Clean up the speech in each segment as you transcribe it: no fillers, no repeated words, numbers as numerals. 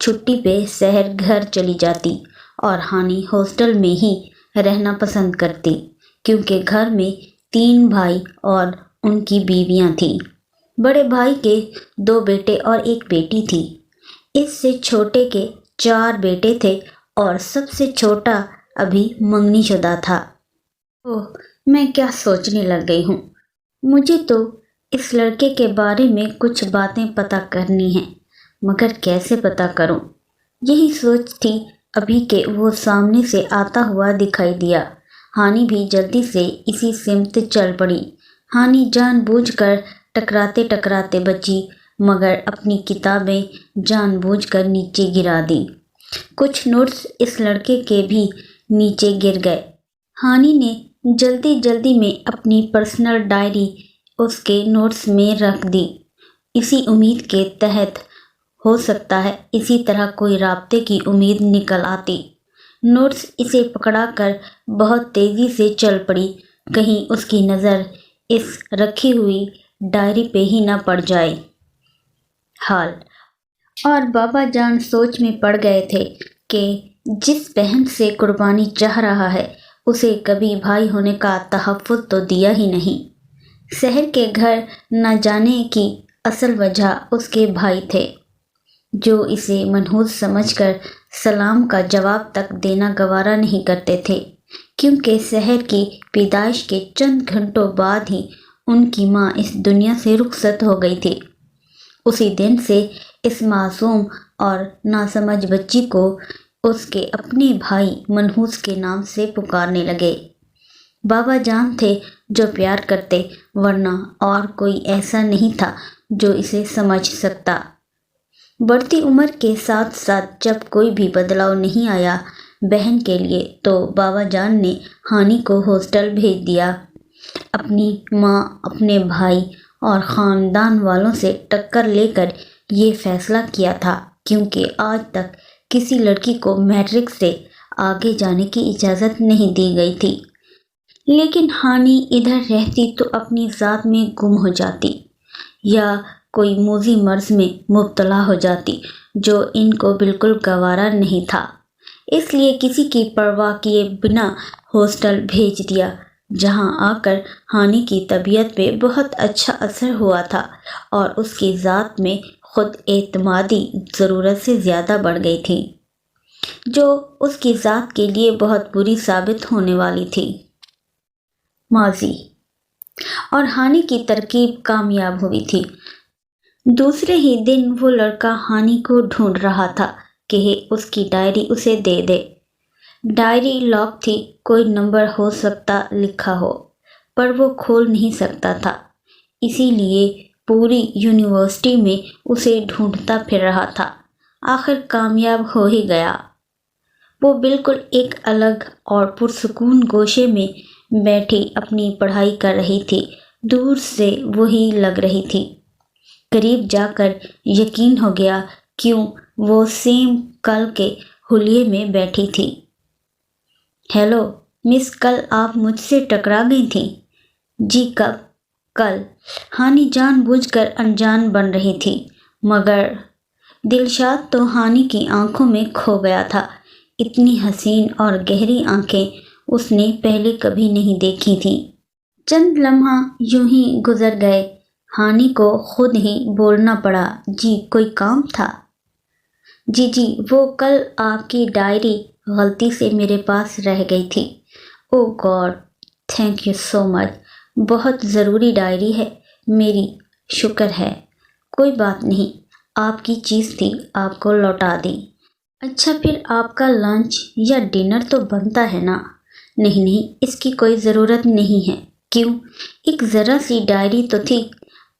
چھٹی پہ شہر گھر چلی جاتی اور ہانی ہاسٹل میں ہی رہنا پسند کرتی، کیونکہ گھر میں 3 بھائی اور ان کی بیویاں تھیں۔ بڑے بھائی کے 2 بیٹے اور 1 بیٹی تھی۔ اس سے چھوٹے کے 4 بیٹے تھے اور سب سے چھوٹا ابھی منگنی شدہ تھا۔ اوہ، میں کیا سوچنے لگ گئی ہوں۔ مجھے تو اس لڑکے کے بارے میں کچھ باتیں پتہ کرنی ہیں، مگر کیسے پتہ کروں؟ یہی سوچ تھی ابھی کہ وہ سامنے سے آتا ہوا دکھائی دیا۔ ہانی بھی جلدی سے اسی سمت چل پڑی۔ ہانی جان بوجھ کر ٹکراتے ٹکراتے بچی، مگر اپنی کتابیں جان بوجھ کر نیچے گرا دی۔ کچھ نوٹس اس لڑکے کے بھی نیچے گر گئے۔ ہانی نے جلدی جلدی میں اپنی پرسنل ڈائری اس کے نوٹس میں رکھ دی، اسی امید کے تحت ہو سکتا ہے اسی طرح کوئی رابطے کی امید نکل آتی۔ نوٹس اسے پکڑا کر بہت تیزی سے چل پڑی، کہیں اس کی نظر اس رکھی ہوئی ڈائری پہ ہی نہ پڑ جائے۔ حال اور بابا جان سوچ میں پڑ گئے تھے کہ جس بہن سے قربانی چاہ رہا ہے اسے کبھی بھائی ہونے کا تحفظ تو دیا ہی نہیں۔ شہر کے گھر نہ جانے کی اصل وجہ اس کے بھائی تھے، جو اسے منحوس سمجھ کر سلام کا جواب تک دینا گوارا نہیں کرتے تھے، کیونکہ شہر کی پیدائش کے چند گھنٹوں بعد ہی ان کی ماں اس دنیا سے رخصت ہو گئی تھی۔ اسی دن سے اس معصوم اور ناسمجھ بچی کو اس کے اپنے بھائی منحوس کے نام سے پکارنے لگے۔ بابا جان تھے جو پیار کرتے، ورنہ اور کوئی ایسا نہیں تھا جو اسے سمجھ سکتا۔ بڑھتی عمر کے ساتھ ساتھ جب کوئی بھی بدلاؤ نہیں آیا بہن کے لیے، تو بابا جان نے ہانی کو ہاسٹل بھیج دیا۔ اپنی ماں، اپنے بھائی اور خاندان والوں سے ٹکر لے کر یہ فیصلہ کیا تھا، کیونکہ آج تک کسی لڑکی کو میٹرک سے آگے جانے کی اجازت نہیں دی گئی تھی۔ لیکن ہانی ادھر رہتی تو اپنی ذات میں گم ہو جاتی، یا کوئی موذی مرض میں مبتلا ہو جاتی جو ان کو بالکل گوارا نہیں تھا۔ اس لیے کسی کی پرواہ کیے بنا ہاسٹل بھیج دیا، جہاں آ کر ہانی کی طبیعت پہ بہت اچھا اثر ہوا تھا اور اس کی ذات میں خود اعتمادی ضرورت سے زیادہ بڑھ گئی تھی، جو اس کی ذات کے لیے بہت بری ثابت ہونے والی تھی۔ ماضی اور ہانی کی ترکیب کامیاب ہوئی تھی۔ دوسرے ہی دن وہ لڑکا ہانی کو ڈھونڈ رہا تھا کہ اس کی ڈائری اسے دے دے۔ ڈائری لاک تھی، کوئی نمبر ہو سکتا لکھا ہو، پر وہ کھول نہیں سکتا تھا، اسی لیے پوری یونیورسٹی میں اسے ڈھونڈتا پھر رہا تھا۔ آخر کامیاب ہو ہی گیا۔ وہ بالکل ایک الگ اور پرسکون گوشے میں بیٹھی اپنی پڑھائی کر رہی تھی، دور سے وہی لگ رہی تھی۔ قریب جا کر یقین ہو گیا کیوں وہ سیم کل کے حلیے میں بیٹھی تھی۔ ہیلو مس، کل آپ مجھ سے ٹکرا گئی تھیں؟ جی کب؟ کل۔ ہانی جان بوجھ کر انجان بن رہی تھی، مگر دلشاد تو ہانی کی آنکھوں میں کھو گیا تھا۔ اتنی حسین اور گہری آنکھیں اس نے پہلے کبھی نہیں دیکھی تھیں۔ چند لمحہ یوں ہی گزر گئے، ہانی کو خود ہی بولنا پڑا، جی کوئی کام تھا؟ جی وہ کل آپ کی ڈائری غلطی سے میرے پاس رہ گئی تھی۔ او گاڈ، تھینک یو سو مچ، بہت ضروری ڈائری ہے میری، شکر ہے۔ کوئی بات نہیں، آپ کی چیز تھی، آپ کو لوٹا دی۔ اچھا پھر آپ کا لنچ یا ڈنر تو بنتا ہے نا؟ نہیں، اس کی کوئی ضرورت نہیں ہے۔ کیوں؟ ایک ذرا سی ڈائری تو تھی،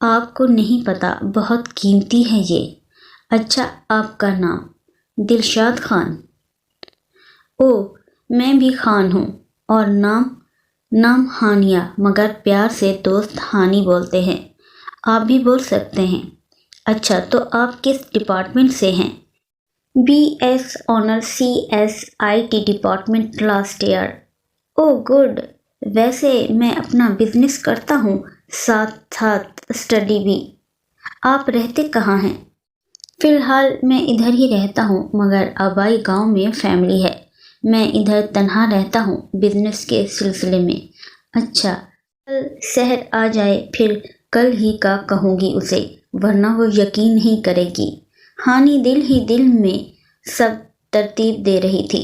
آپ کو نہیں پتا، بہت قیمتی ہے یہ۔ اچھا آپ کا نام؟ دلشاد خان۔ او، میں بھی خان ہوں، اور نام ہانیہ، مگر پیار سے دوست ہانی بولتے ہیں۔ آپ بھی بول سکتے ہیں۔ اچھا تو آپ کس ڈپارٹمنٹ سے ہیں؟ B S honour CSIT department last year. Oh good, ویسے میں اپنا بزنس کرتا ہوں، ساتھ ساتھ اسٹڈی بھی۔ آپ رہتے کہاں ہیں؟ فی الحال میں ادھر ہی رہتا ہوں، مگر آبائی گاؤں میں فیملی ہے۔ میں ادھر تنہا رہتا ہوں بزنس کے سلسلے میں۔ اچھا، کل شہر آ جائے پھر کل ہی کا کہوں گی اسے، ورنہ وہ یقین نہیں کرے گی۔ ہانی دل میں سب ترتیب دے رہی تھی۔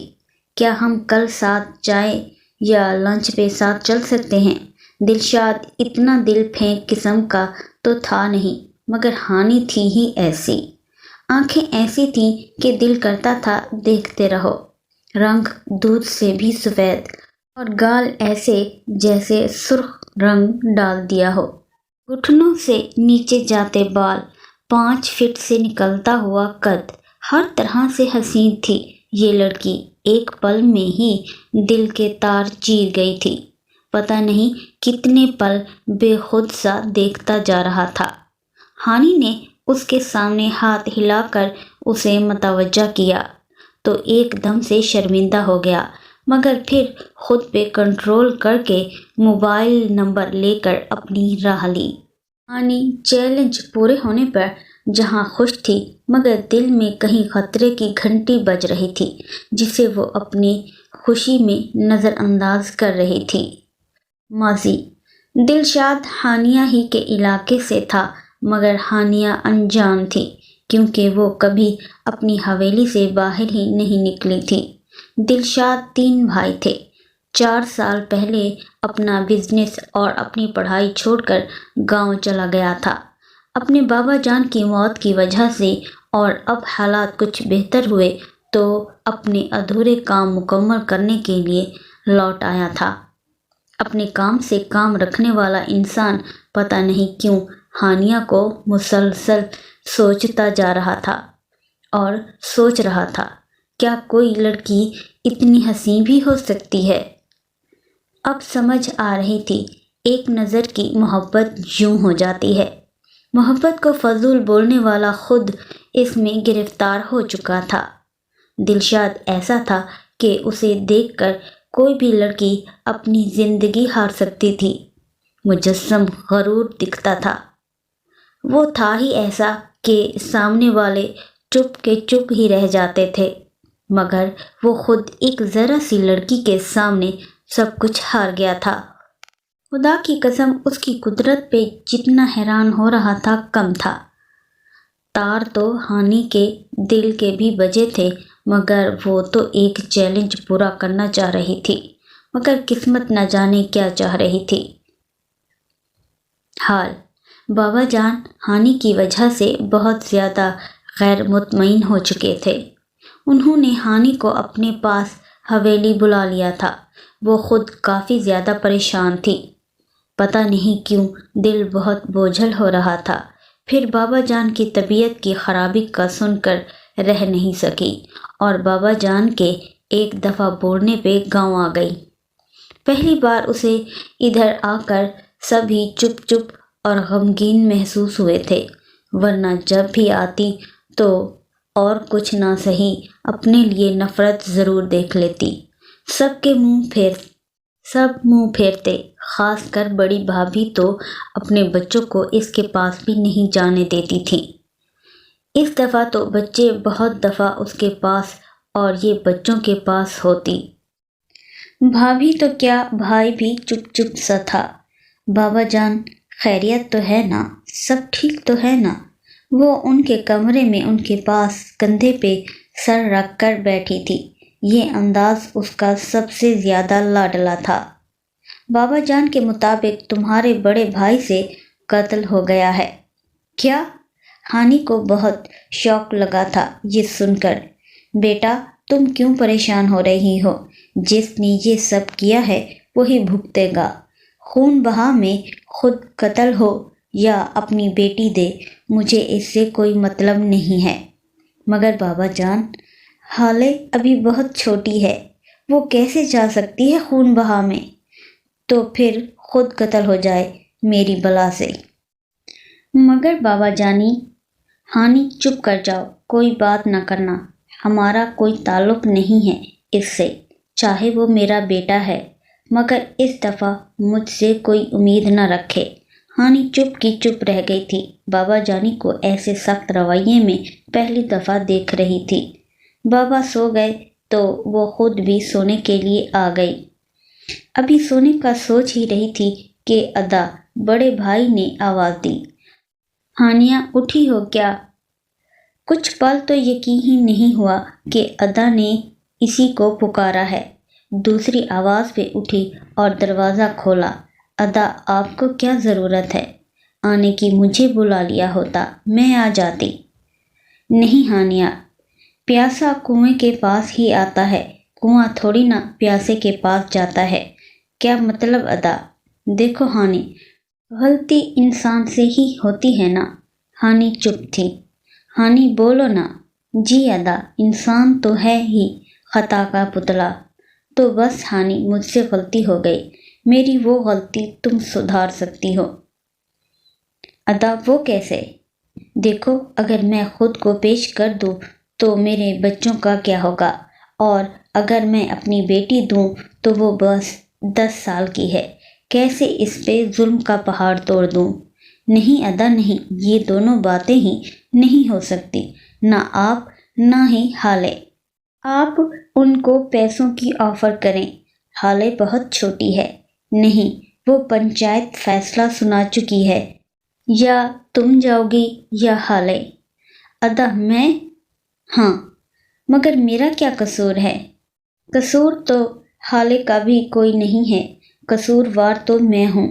کیا ہم کل ساتھ چائے یا لنچ پہ ساتھ چل سکتے ہیں؟ دلشاد اتنا دل پھینک قسم کا تو تھا نہیں، مگر ہانی تھی ہی ایسی، آنکھیں ایسی تھیں کہ دل کرتا تھا دیکھتے رہو، رنگ دودھ سے بھی سفید، اور گال ایسے جیسے سرخ رنگ ڈال دیا ہو، گھٹنوں سے نیچے جاتے بال، 5 فٹ سے نکلتا ہوا قد، ہر طرح سے حسین تھی یہ لڑکی۔ ایک پل میں ہی دل کے تار چیر گئی تھی۔ پتہ نہیں کتنے پل بے خود سا دیکھتا جا رہا تھا۔ ہانی نے اس کے سامنے ہاتھ ہلا کر اسے متوجہ کیا تو ایک دم سے شرمندہ ہو گیا، مگر پھر خود پہ کنٹرول کر کے موبائل نمبر لے کر اپنی راہ لی۔ ہانی چیلنج پورے ہونے پر جہاں خوش تھی، مگر دل میں کہیں خطرے کی گھنٹی بج رہی تھی جسے وہ اپنی خوشی میں نظر انداز کر رہی تھی۔ ماضی: دلشاد ہانیہ ہی کے علاقے سے تھا، مگر ہانیہ انجان تھی کیونکہ وہ کبھی اپنی حویلی سے باہر ہی نہیں نکلی تھی۔ دلشاد 3 بھائی تھے۔ 4 سال پہلے اپنا بزنس اور اپنی پڑھائی چھوڑ کر گاؤں چلا گیا تھا اپنے بابا جان کی موت کی وجہ سے، اور اب حالات کچھ بہتر ہوئے تو اپنے ادھورے کام مکمل کرنے کے لیے لوٹ آیا تھا۔ اپنے کام سے کام رکھنے والا انسان پتہ نہیں کیوں ہانیہ کو مسلسل سوچتا جا رہا تھا، اور سوچ رہا تھا کیا کوئی لڑکی اتنی حسین بھی ہو سکتی ہے؟ اب سمجھ آ رہی تھی، ایک نظر کی محبت یوں ہو جاتی ہے۔ محبت کو فضول بولنے والا خود اس میں گرفتار ہو چکا تھا۔ دلشاد ایسا تھا کہ اسے دیکھ کر کوئی بھی لڑکی اپنی زندگی ہار سکتی تھی۔ مجسم غرور دکھتا تھا۔ وہ تھا ہی ایسا کہ سامنے والے چپ کے چپ ہی رہ جاتے تھے، مگر وہ خود ایک ذرا سی لڑکی کے سامنے سب کچھ ہار گیا تھا۔ خدا کی قسم اس کی قدرت پہ جتنا حیران ہو رہا تھا کم تھا۔ تار تو ہانی کے دل کے بھی بجے تھے، مگر وہ تو ایک چیلنج پورا کرنا چاہ رہی تھی، مگر قسمت نہ جانے کیا چاہ رہی تھی۔ حال: بابا جان ہانی کی وجہ سے بہت زیادہ غیر مطمئن ہو چکے تھے۔ انہوں نے ہانی کو اپنے پاس حویلی بلا لیا تھا۔ وہ خود کافی زیادہ پریشان تھی۔ پتہ نہیں کیوں دل بہت بوجھل ہو رہا تھا۔ پھر بابا جان کی طبیعت کی خرابی کا سن کر رہ نہیں سکی، اور بابا جان کے ایک دفعہ بولنے پہ گاؤں آ گئی۔ پہلی بار اسے ادھر آ کر سبھی چپ چپ اور غمگین محسوس ہوئے تھے، ورنہ جب بھی آتی تو اور کچھ نہ سہی اپنے لیے نفرت ضرور دیکھ لیتی۔ سب منہ پھیرتے، خاص کر بڑی بھابھی تو اپنے بچوں کو اس کے پاس بھی نہیں جانے دیتی تھی۔ اس دفعہ تو بچے بہت دفعہ اس کے پاس اور یہ بچوں کے پاس ہوتی۔ بھابھی تو کیا، بھائی بھی چپ چپ سا تھا۔ بابا جان خیریت تو ہے نا؟ سب ٹھیک تو ہے نا؟ وہ ان کے کمرے میں ان کے پاس کندھے پہ سر رکھ کر بیٹھی تھی۔ یہ انداز اس کا سب سے زیادہ لاڈلا تھا۔ بابا جان کے مطابق تمہارے بڑے بھائی سے قتل ہو گیا ہے۔ کیا؟ ہانی کو بہت شوق لگا تھا یہ سن کر۔ بیٹا تم کیوں پریشان ہو رہی ہو؟ جس نے یہ سب کیا ہے وہی بھگتے گا۔ خون بہا میں خود قتل ہو یا اپنی بیٹی دے، مجھے اس سے کوئی مطلب نہیں ہے۔ مگر بابا جان حالے ابھی بہت چھوٹی ہے، وہ کیسے جا سکتی ہے خون بہا میں؟ تو پھر خود قتل ہو جائے میری بلا سے۔ مگر بابا جانی، ہانی چپ کر جاؤ، کوئی بات نہ کرنا، ہمارا کوئی تعلق نہیں ہے اس سے، چاہے وہ میرا بیٹا ہے، مگر اس دفعہ مجھ سے کوئی امید نہ رکھے۔ ہانی چپ کی چپ رہ گئی تھی۔ بابا جانی کو ایسے سخت رویے میں پہلی دفعہ دیکھ رہی تھی۔ بابا سو گئے تو وہ خود بھی سونے کے لیے آ گئی۔ ابھی سونے کا سوچ ہی رہی تھی کہ ادا بڑے بھائی نے آواز دی، ہانیہ اٹھی ہو کیا؟ کچھ پل تو یقین ہی نہیں ہوا کہ ادا نے اسی کو پکارا ہے۔ دوسری آواز پہ اٹھی اور دروازہ کھولا۔ ادا آپ کو کیا ضرورت ہے آنے کی؟ مجھے بلا لیا ہوتا، میں آ جاتی۔ نہیں ہانیہ، پیاسا کنویں کے پاس ہی آتا ہے، کنواں تھوڑی نہ پیاسے کے پاس جاتا ہے۔ کیا مطلب ادا؟ دیکھو ہانی، غلطی انسان سے ہی ہوتی ہے نا۔ ہانی چپ تھی۔ ہانی بولو نا۔ جی ادا، انسان تو ہے ہی خطا کا پتلا۔ تو بس ہانی، مجھ سے غلطی ہو گئی، میری وہ غلطی تم سدھار سکتی ہو۔ ادا وہ کیسے؟ دیکھو، اگر میں خود کو پیش کر دوں تو میرے بچوں کا کیا ہوگا، اور اگر میں اپنی بیٹی دوں تو وہ بس 10 سال کی ہے، کیسے اس پہ ظلم کا پہاڑ توڑ دوں؟ نہیں ادا نہیں، یہ دونوں باتیں ہی نہیں ہو سکتی، نہ آپ نہ ہی ہالے۔ آپ ان کو پیسوں کی آفر کریں، ہالے بہت چھوٹی ہے۔ نہیں، وہ پنچایت فیصلہ سنا چکی ہے، یا تم جاؤ گی یا ہالے۔ ادا میں؟ ہاں، مگر میرا کیا قصور ہے؟ قصور تو ہالے کا بھی کوئی نہیں ہے، قصوروار تو میں ہوں۔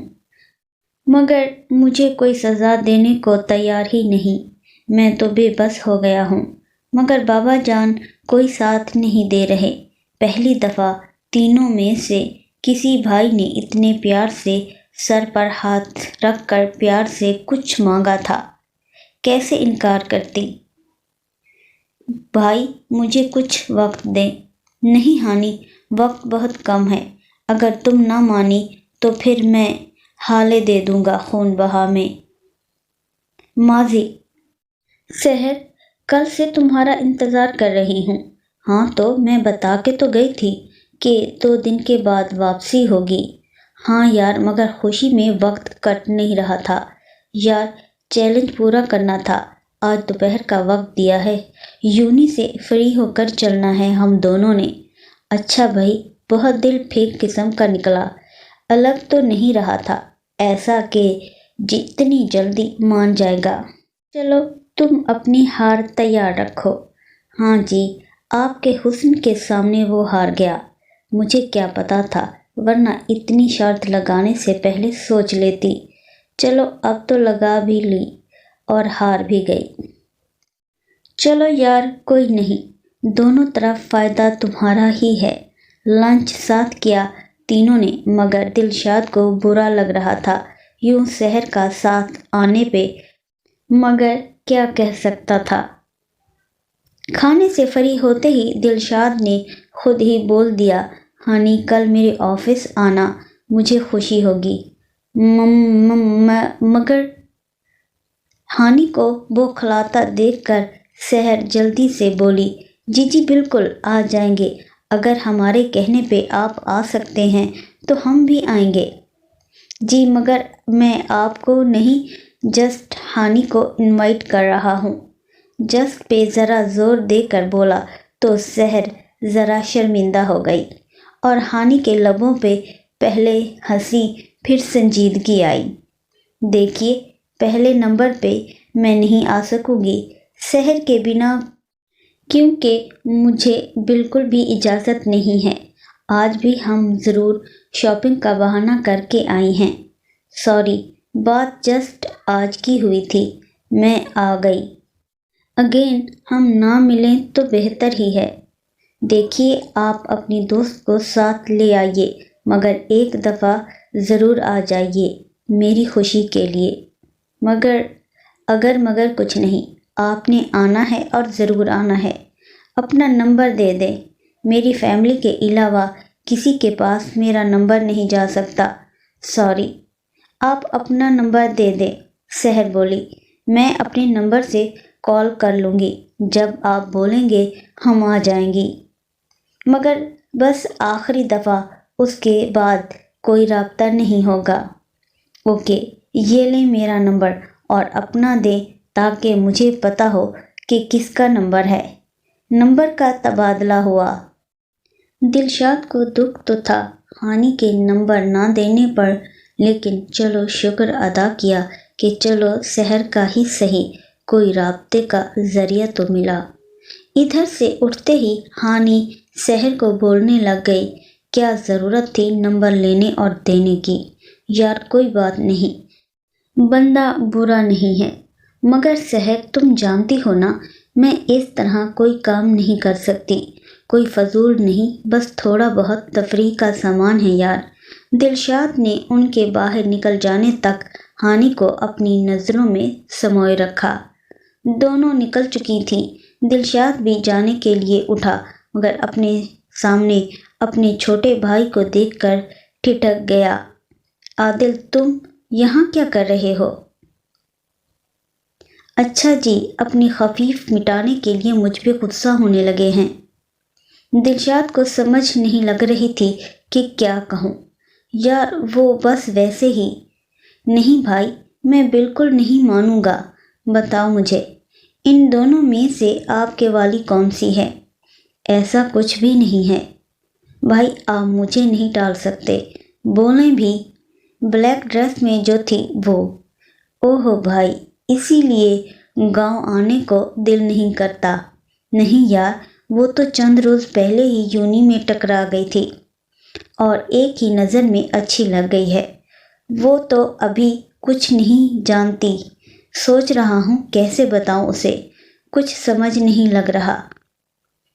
مگر مجھے کوئی سزا دینے کو تیار ہی نہیں، میں تو بے بس ہو گیا ہوں۔ مگر بابا جان کوئی ساتھ نہیں دے رہے۔ پہلی دفعہ تینوں میں سے کسی بھائی نے اتنے پیار سے سر پر ہاتھ رکھ کر پیار سے کچھ مانگا تھا، کیسے انکار کرتی؟ بھائی مجھے کچھ وقت دیں۔ نہیں ہانی، وقت بہت کم ہے، اگر تم نہ مانی تو پھر میں ہالے دے دوں گا خون بہا میں۔ ماضی سحر، کل سے تمہارا انتظار کر رہی ہوں۔ ہاں تو میں بتا کے تو گئی تھی کہ 2 دن کے بعد واپسی ہوگی۔ ہاں یار، مگر خوشی میں وقت کٹ نہیں رہا تھا یار، چیلنج پورا کرنا تھا۔ آج دوپہر کا وقت دیا ہے، یونی سے فری ہو کر چلنا ہے ہم دونوں نے۔ اچھا بھائی، بہت دل پھیک قسم کا نکلا، الگ تو نہیں رہا تھا ایسا کہ جتنی جلدی مان جائے گا۔ چلو تم اپنی ہار تیار رکھو۔ ہاں جی، آپ کے حسن کے سامنے وہ ہار گیا۔ مجھے کیا پتا تھا، ورنہ اتنی شرط لگانے سے پہلے سوچ لیتی۔ چلو اب تو لگا بھی لی اور ہار بھی گئی۔ چلو یار، کوئی نہیں، دونوں طرف فائدہ تمہارا ہی ہے۔ لنچ ساتھ کیا تینوں نے، مگر دلشاد کو برا لگ رہا تھا یوں سحر کا ساتھ آنے پہ، مگر کیا کہہ سکتا تھا۔ کھانے سے فری ہوتے ہی دلشاد نے خود ہی بول دیا، ہانی کل میرے آفس آنا، مجھے خوشی ہوگی۔ مگر ہانی کو بوکھلاتا دیکھ کر سحر جلدی سے بولی، جی جی بالکل آ جائیں گے، اگر ہمارے کہنے پہ آپ آ سکتے ہیں تو ہم بھی آئیں گے۔ جی مگر میں آپ کو نہیں، جسٹ ہانی کو انوائٹ کر رہا ہوں۔ جسٹ پہ ذرا زور دے کر بولا تو سحر ذرا شرمندہ ہو گئی، اور ہانی کے لبوں پہ پہلے ہنسی پھر سنجیدگی آئی۔ دیکھیے، پہلے نمبر پہ میں نہیں آ سکوں گی سحر کے بنا، کیونکہ مجھے بالکل بھی اجازت نہیں ہے۔ آج بھی ہم ضرور شاپنگ کا بہانہ کر کے آئی ہیں۔ سوری، بات جسٹ آج کی ہوئی تھی، میں آ گئی۔ اگین ہم نہ ملیں تو بہتر ہی ہے۔ دیکھیے، آپ اپنی دوست کو ساتھ لے آئیے، مگر ایک دفعہ ضرور آ جائیے میری خوشی کے لیے۔ مگر کچھ نہیں، آپ نے آنا ہے اور ضرور آنا ہے۔ اپنا نمبر دے دیں، میری فیملی کے علاوہ کسی کے پاس میرا نمبر نہیں جا سکتا۔ سوری، آپ اپنا نمبر دے دیں، سحر بولی۔ میں اپنے نمبر سے کال کر لوں گی، جب آپ بولیں گے ہم آ جائیں گی، مگر بس آخری دفعہ، اس کے بعد کوئی رابطہ نہیں ہوگا۔ اوکے، یہ لیں میرا نمبر اور اپنا دیں تاکہ مجھے پتہ ہو کہ کس کا نمبر ہے۔ نمبر کا تبادلہ ہوا۔ دلشاد کو دکھ تو تھا ہانی کے نمبر نہ دینے پر، لیکن چلو شکر ادا کیا کہ چلو شہر کا ہی صحیح کوئی رابطے کا ذریعہ تو ملا۔ ادھر سے اٹھتے ہی ہانی شہر کو بولنے لگ گئی، کیا ضرورت تھی نمبر لینے اور دینے کی؟ یار کوئی بات نہیں، بندہ برا نہیں ہے، مگر شہر تم جانتی ہو نا میں اس طرح کوئی کام نہیں کر سکتی، کوئی فضول نہیں، بس تھوڑا بہت تفریح کا سامان ہے یار۔ دلشاد نے ان کے باہر نکل جانے تک ہانی کو اپنی نظروں میں سموئے رکھا۔ دونوں نکل چکی تھیں۔ دلشاد بھی جانے کے لیے اٹھا مگر اپنے سامنے اپنے چھوٹے بھائی کو دیکھ کر ٹھٹک گیا۔ عادل تم یہاں کیا کر رہے ہو؟ اچھا جی، اپنی خفیف مٹانے کے لیے مجھ پہ غصہ ہونے لگے ہیں۔ دلشاد کو سمجھ نہیں لگ رہی تھی کہ کیا کہوں۔ یار وہ بس ویسے ہی۔ نہیں بھائی، میں بالکل نہیں مانوں گا، بتاؤ مجھے ان دونوں میں سے آپ کے والی کون سی ہے؟ ایسا کچھ بھی نہیں ہے بھائی، آپ مجھے نہیں ٹال سکتے، بولیں بھی۔ بلیک ڈریس میں جو تھی وہ؟ اوہو بھائی، اسی لیے گاؤں آنے کو دل نہیں کرتا؟ نہیں یار، وہ تو چند روز پہلے ہی یونی میں ٹکرا گئی تھی اور ایک ہی نظر میں اچھی لگ گئی ہے۔ وہ تو ابھی کچھ نہیں جانتی، سوچ رہا ہوں کیسے بتاؤں اسے، کچھ سمجھ نہیں لگ رہا۔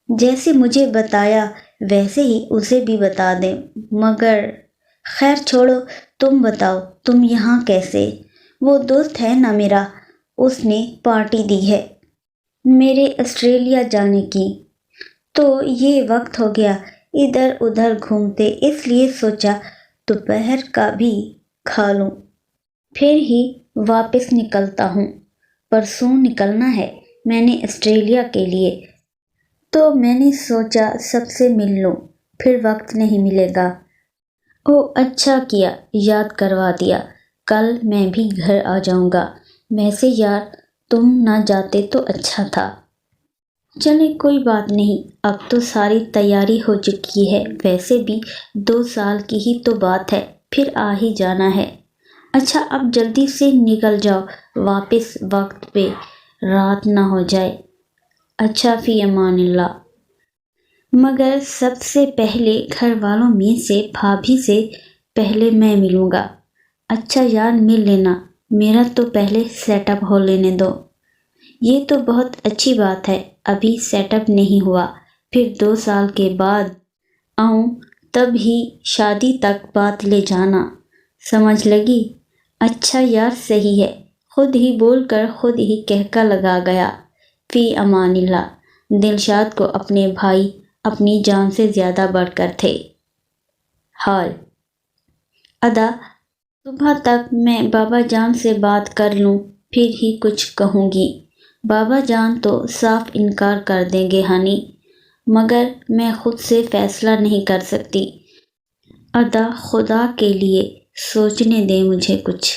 جیسے مجھے بتایا ویسے ہی اسے بھی بتا دیں، مگر خیر چھوڑو، تم بتاؤ تم یہاں کیسے؟ وہ دوست ہے نا میرا، اس نے پارٹی دی ہے میرے آسٹریلیا جانے کی، تو یہ وقت ہو گیا ادھر ادھر گھومتے، اس لیے سوچا دوپہر کا بھی کھا لوں، پھر ہی واپس نکلتا ہوں۔ پرسوں نکلنا ہے میں نے آسٹریلیا کے لیے، تو میں نے سوچا سب سے مل لوں، پھر وقت نہیں ملے گا۔ او اچھا کیا یاد کروا دیا، کل میں بھی گھر آ جاؤں گا۔ ویسے یار تم نہ جاتے تو اچھا تھا۔ چلے کوئی بات نہیں، اب تو ساری تیاری ہو چکی ہے، ویسے بھی 2 سال کی ہی تو بات ہے، پھر آ ہی جانا ہے۔ اچھا اب جلدی سے نکل جاؤ واپس وقت پہ، رات نہ ہو جائے۔ اچھا فی امان اللہ۔ مگر سب سے پہلے گھر والوں میں سے بھابھی سے پہلے میں ملوں گا۔ اچھا یار مل لینا، میرا تو پہلے سیٹ اپ ہو لینے دو۔ یہ تو بہت اچھی بات ہے، ابھی سیٹ اپ نہیں ہوا، پھر 2 سال کے بعد آؤں، تب ہی شادی تک بات لے جانا، سمجھ لگی؟ اچھا یار صحیح ہے، خود ہی بول کر خود ہی کہکا لگا گیا۔ فی امان اللہ۔ دلشاد کو اپنے بھائی اپنی جان سے زیادہ بڑھ کر تھے۔ حال ادا صبح تک میں بابا جان سے بات کر لوں، پھر ہی کچھ کہوں گی۔ بابا جان تو صاف انکار کر دیں گے ہانی، مگر میں خود سے فیصلہ نہیں کر سکتی۔ ادا خدا کے لیے سوچنے دیں مجھے کچھ۔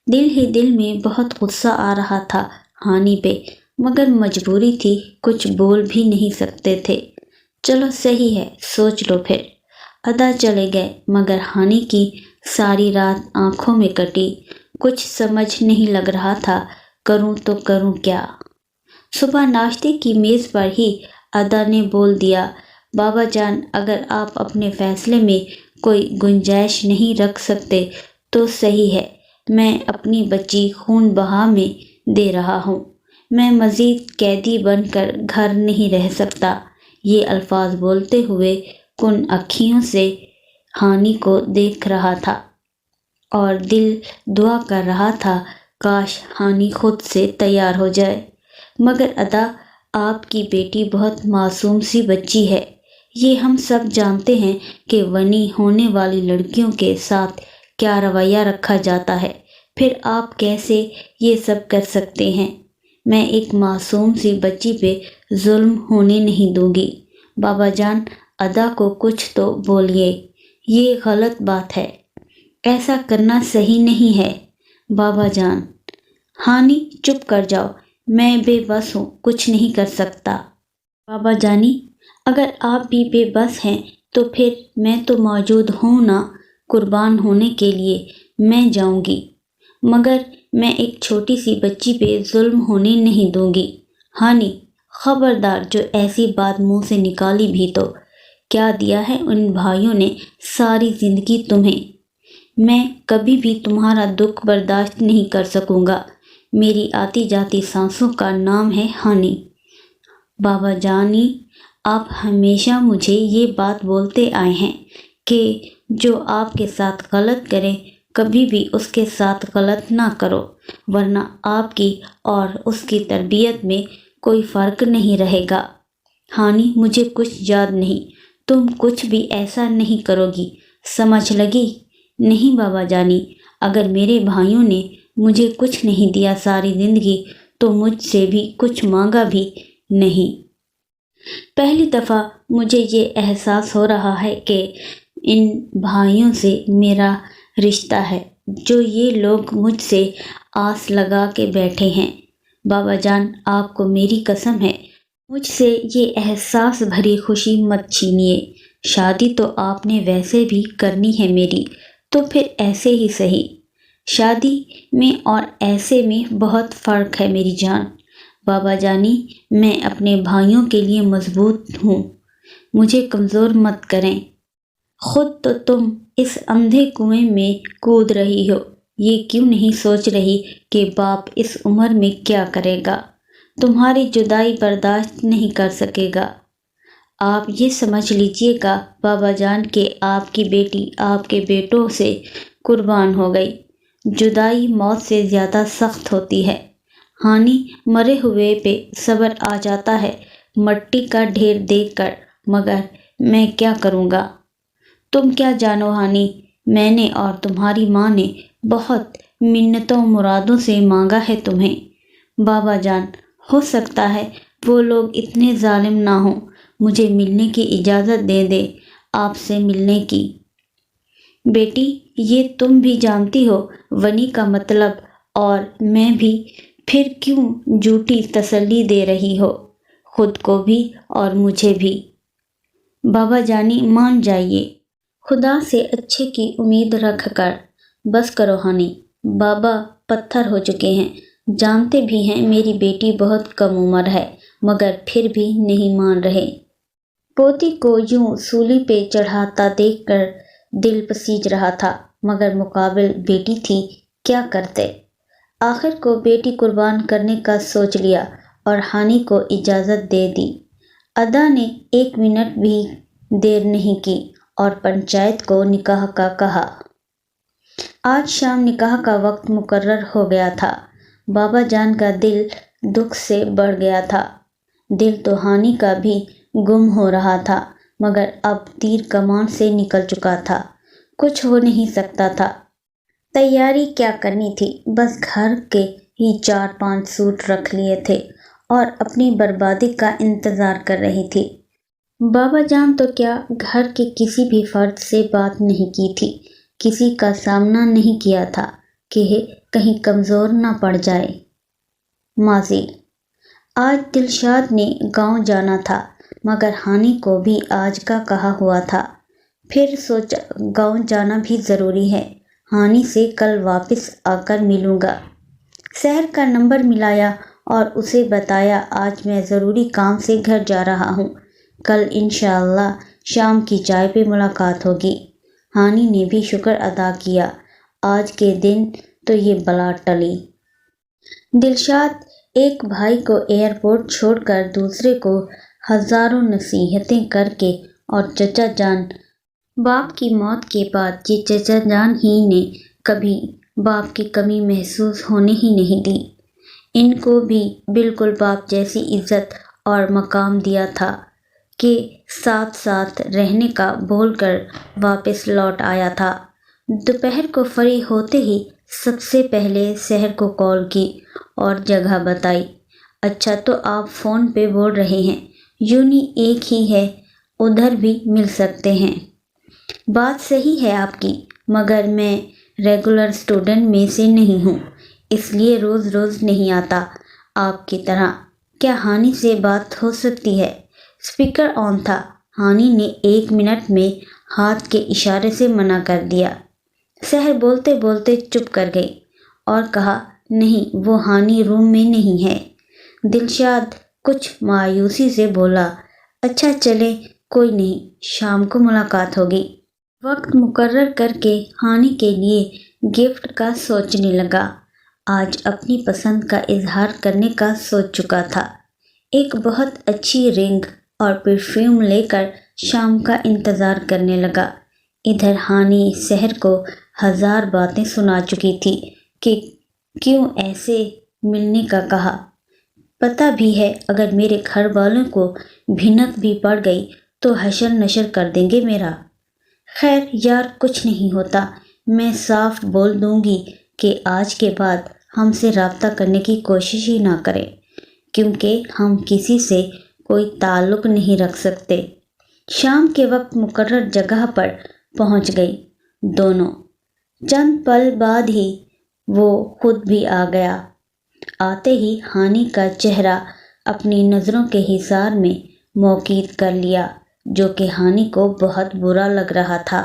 دل ہی دل میں بہت غصہ آ رہا تھا ہانی پہ، مگر مجبوری تھی، کچھ بول بھی نہیں سکتے تھے۔ چلو صحیح ہے، سوچ لو پھر۔ ادا چلے گئے، مگر ہانی کی ساری رات آنکھوں میں کٹی، کچھ سمجھ نہیں لگ رہا تھا، کروں تو کروں کیا۔ صبح ناشتے کی میز پر ہی ادا نے بول دیا، بابا جان اگر آپ اپنے فیصلے میں کوئی گنجائش نہیں رکھ سکتے تو صحیح ہے، میں اپنی بچی خون بہا میں دے رہا ہوں، میں مزید قیدی بن کر گھر نہیں رہ سکتا۔ یہ الفاظ بولتے ہوئے کن اکھیوں سے ہانی کو دیکھ رہا تھا اور دل دعا کر رہا تھا کاش ہانی خود سے تیار ہو جائے، مگر ادا آپ کی بیٹی بہت معصوم سی بچی ہے، یہ ہم سب جانتے ہیں کہ ونی ہونے والی لڑکیوں کے ساتھ کیا رویہ رکھا جاتا ہے، پھر آپ کیسے یہ سب کر سکتے ہیں؟ میں ایک معصوم سی بچی پہ ظلم ہونے نہیں دوں گی۔ بابا جان ادا کو کچھ تو بولیے، یہ غلط بات ہے، ایسا کرنا صحیح نہیں ہے۔ بابا جان، ہانی چپ کر جاؤ، میں بے بس ہوں، کچھ نہیں کر سکتا۔ بابا جانی، اگر آپ بھی بے بس ہیں تو پھر میں تو موجود ہوں نا، قربان ہونے کے لیے میں جاؤں گی، مگر میں ایک چھوٹی سی بچی پہ ظلم ہونے نہیں دوں گی۔ ہانی، خبردار جو ایسی بات منہ سے نکالی بھی تو کیا دیا ہے ان بھائیوں نے ساری زندگی تمہیں؟ میں کبھی بھی تمہارا دکھ برداشت نہیں کر سکوں گا۔ میری آتی جاتی سانسوں کا نام ہے ہانی۔ بابا جانی، آپ ہمیشہ مجھے یہ بات بولتے آئے ہیں کہ جو آپ کے ساتھ غلط کرے کبھی بھی اس کے ساتھ غلط نہ کرو، ورنہ آپ کی اور اس کی تربیت میں کوئی فرق نہیں رہے گا۔ ہانی، مجھے کچھ یاد نہیں، تم کچھ بھی ایسا نہیں کرو گی، سمجھ لگی؟ نہیں بابا جانی، اگر میرے بھائیوں نے مجھے کچھ نہیں دیا ساری زندگی تو مجھ سے بھی کچھ مانگا بھی نہیں۔ پہلی دفعہ مجھے یہ احساس ہو رہا ہے کہ ان بھائیوں سے میرا رشتہ ہے جو یہ لوگ مجھ سے آس لگا کے بیٹھے ہیں۔ بابا جان، آپ کو میری قسم ہے، مجھ سے یہ احساس بھری خوشی مت چھینیے۔ شادی تو آپ نے ویسے بھی کرنی ہے میری، تو پھر ایسے ہی صحیح۔ شادی میں اور ایسے میں بہت فرق ہے میری جان۔ بابا جانی، میں اپنے بھائیوں کے لیے مضبوط ہوں، مجھے کمزور مت کریں۔ خود تو تم اس اندھے کنویں میں کود رہی ہو، یہ کیوں نہیں سوچ رہی کہ باپ اس عمر میں کیا کرے گا، تمہاری جدائی برداشت نہیں کر سکے گا۔ آپ یہ سمجھ لیجئے گا بابا جان کہ آپ کی بیٹی آپ کے بیٹوں سے قربان ہو گئی۔ جدائی موت سے زیادہ سخت ہوتی ہے۔ ہانی، مرے ہوئے پہ صبر آ جاتا ہے مٹی کا ڈھیر دیکھ کر، مگر میں کیا کروں گا؟ تم کیا جانو ہانی، میں نے اور تمہاری ماں نے بہت منتوں مرادوں سے مانگا ہے تمہیں۔ بابا جان، ہو سکتا ہے وہ لوگ اتنے ظالم نہ ہوں، مجھے ملنے کی اجازت دے دے، آپ سے ملنے کی۔ بیٹی، یہ تم بھی جانتی ہو ونی کا مطلب، اور میں بھی، پھر کیوں جھوٹی تسلی دے رہی ہو، خود کو بھی اور مجھے بھی؟ بابا جانی، مان جائیے، خدا سے اچھے کی امید رکھ کر۔ بس کرو ہانی، بابا پتھر ہو چکے ہیں، جانتے بھی ہیں میری بیٹی بہت کم عمر ہے، مگر پھر بھی نہیں مان رہے۔ پوتی کو یوں سولی پہ چڑھاتا دیکھ کر دل پسیج رہا تھا، مگر مقابل بیٹی تھی، کیا کرتے؟ آخر کو بیٹی قربان کرنے کا سوچ لیا اور ہانی کو اجازت دے دی۔ ادا نے 1 منٹ بھی دیر نہیں کی اور پنچایت کو نکاح کا کہا۔ آج شام نکاح کا وقت مقرر ہو گیا تھا۔ بابا جان کا دل دکھ سے بڑھ گیا تھا۔ دل تو ہانی کا بھی گم ہو رہا تھا، مگر اب تیر کمان سے نکل چکا تھا، کچھ ہو نہیں سکتا تھا۔ تیاری کیا کرنی تھی، بس گھر کے ہی 4-5 سوٹ رکھ لیے تھے اور اپنی بربادی کا انتظار کر رہی تھی۔ بابا جان تو کیا، گھر کے کسی بھی فرد سے بات نہیں کی تھی، کسی کا سامنا نہیں کیا تھا کہ کہیں کمزور نہ پڑ جائے۔ ماضی: آج دلشاد نے گاؤں جانا تھا، مگر ہانی کو بھی آج کا کہا ہوا تھا۔ پھر سوچا گاؤں جانا بھی ضروری ہے، ہانی سے کل واپس آ کر ملوں گا۔ شہر کا نمبر ملایا اور اسے بتایا آج میں ضروری کام سے گھر جا رہا ہوں، کل انشاءاللہ شام کی چائے پہ ملاقات ہوگی۔ ہانی نے بھی شکر ادا کیا، آج کے دن تو یہ بلا ٹلی۔ دلشاد ایک بھائی کو ایئرپورٹ چھوڑ کر دوسرے کو ہزاروں نصیحتیں کر کے، اور چچا جان، باپ کی موت کے بعد یہ چچا جان ہی نے کبھی باپ کی کمی محسوس ہونے ہی نہیں دی۔ ان کو بھی بالکل باپ جیسی عزت اور مقام دیا تھا کہ ساتھ ساتھ رہنے کا بول کر واپس لوٹ آیا تھا۔ دوپہر کو فری ہوتے ہی سب سے پہلے شہر کو کال کی اور جگہ بتائی۔ اچھا، تو آپ فون پہ بول رہے ہیں، یونی ایک ہی ہے، ادھر بھی مل سکتے ہیں۔ بات صحیح ہے آپ کی، مگر میں ریگولر اسٹوڈنٹ میں سے نہیں ہوں، اس لیے روز روز نہیں آتا آپ کی طرح۔ کیا ہانی سے بات ہو سکتی ہے؟ اسپیکر آن تھا۔ ہانی نے 1 منٹ میں ہاتھ کے اشارے سے منع کر دیا۔ سحر بولتے بولتے چپ کر گئی اور کہا، نہیں، وہ ہانی روم میں نہیں ہے۔ دلشاد کچھ مایوسی سے بولا، اچھا چلیں، کوئی نہیں، شام کو ملاقات ہوگی۔ وقت مقرر کر کے ہانی کے لیے گفٹ کا سوچنے لگا۔ آج اپنی پسند کا اظہار کرنے کا سوچ چکا تھا۔ ایک بہت اچھی رنگ اور پرفیوم لے کر شام کا انتظار کرنے لگا۔ ادھر ہانی سحر کو 1000 باتیں سنا چکی تھی کہ کیوں ایسے ملنے کا کہا۔ پتہ بھی ہے اگر میرے گھر والوں کو بھنک بھی پڑ گئی تو حشر نشر کر دیں گے میرا۔ خیر یار، کچھ نہیں ہوتا، میں صاف بول دوں گی کہ آج کے بعد ہم سے رابطہ کرنے کی کوشش ہی نہ کریں، کیونکہ ہم کسی سے کوئی تعلق نہیں رکھ سکتے۔ شام کے وقت مقرر جگہ پر پہنچ گئی دونوں۔ چند پل بعد ہی وہ خود بھی آ گیا۔ آتے ہی ہانی کا چہرہ اپنی نظروں کے حصار میں موقید کر لیا، جو کہ ہانی کو بہت برا لگ رہا تھا۔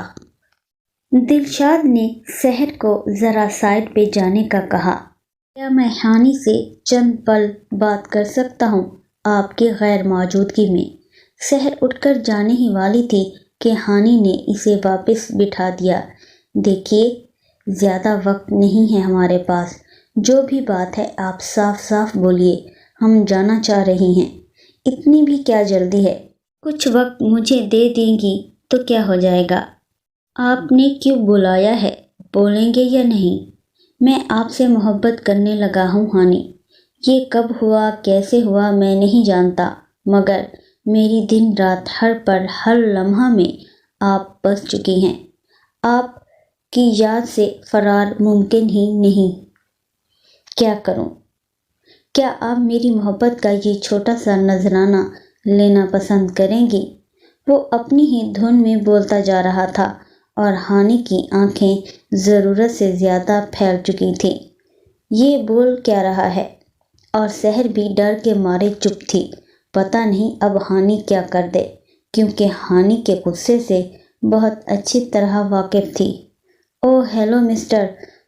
دلشاد نے سحر کو ذرا سائڈ پہ جانے کا کہا، کیا میں ہانی سے چند پل بات کر سکتا ہوں آپ کی غیر موجودگی میں؟ سحر اٹھ کر جانے ہی والی تھی کہ ہانی نے اسے واپس بٹھا دیا۔ دیکھیے، زیادہ وقت نہیں ہے ہمارے پاس، جو بھی بات ہے آپ صاف صاف بولیے، ہم جانا چاہ رہی ہیں۔ اتنی بھی کیا جلدی ہے؟ کچھ وقت مجھے دے دیں گی تو کیا ہو جائے گا؟ آپ نے کیوں بلایا ہے، بولیں گے یا نہیں؟ میں آپ سے محبت کرنے لگا ہوں ہانی۔ یہ کب ہوا، کیسے ہوا میں نہیں جانتا، مگر میری دن رات ہر پل ہر لمحہ میں آپ بس چکی ہیں۔ آپ کی یاد سے فرار ممکن ہی نہیں۔ کیا کروں؟ کیا آپ میری محبت کا یہ چھوٹا سا نذرانہ لینا پسند کریں گی؟ وہ اپنی ہی دھن میں بولتا جا رہا تھا اور ہانی کی آنکھیں ضرورت سے زیادہ پھیل چکی تھیں۔ یہ بول کیا رہا ہے؟ اور سحر بھی ڈر کے مارے چپ تھی۔ پتہ نہیں اب ہانی کیا کر دے، کیونکہ ہانی کے غصے سے بہت اچھی طرح واقف تھی۔ او ہیلو مسٹر،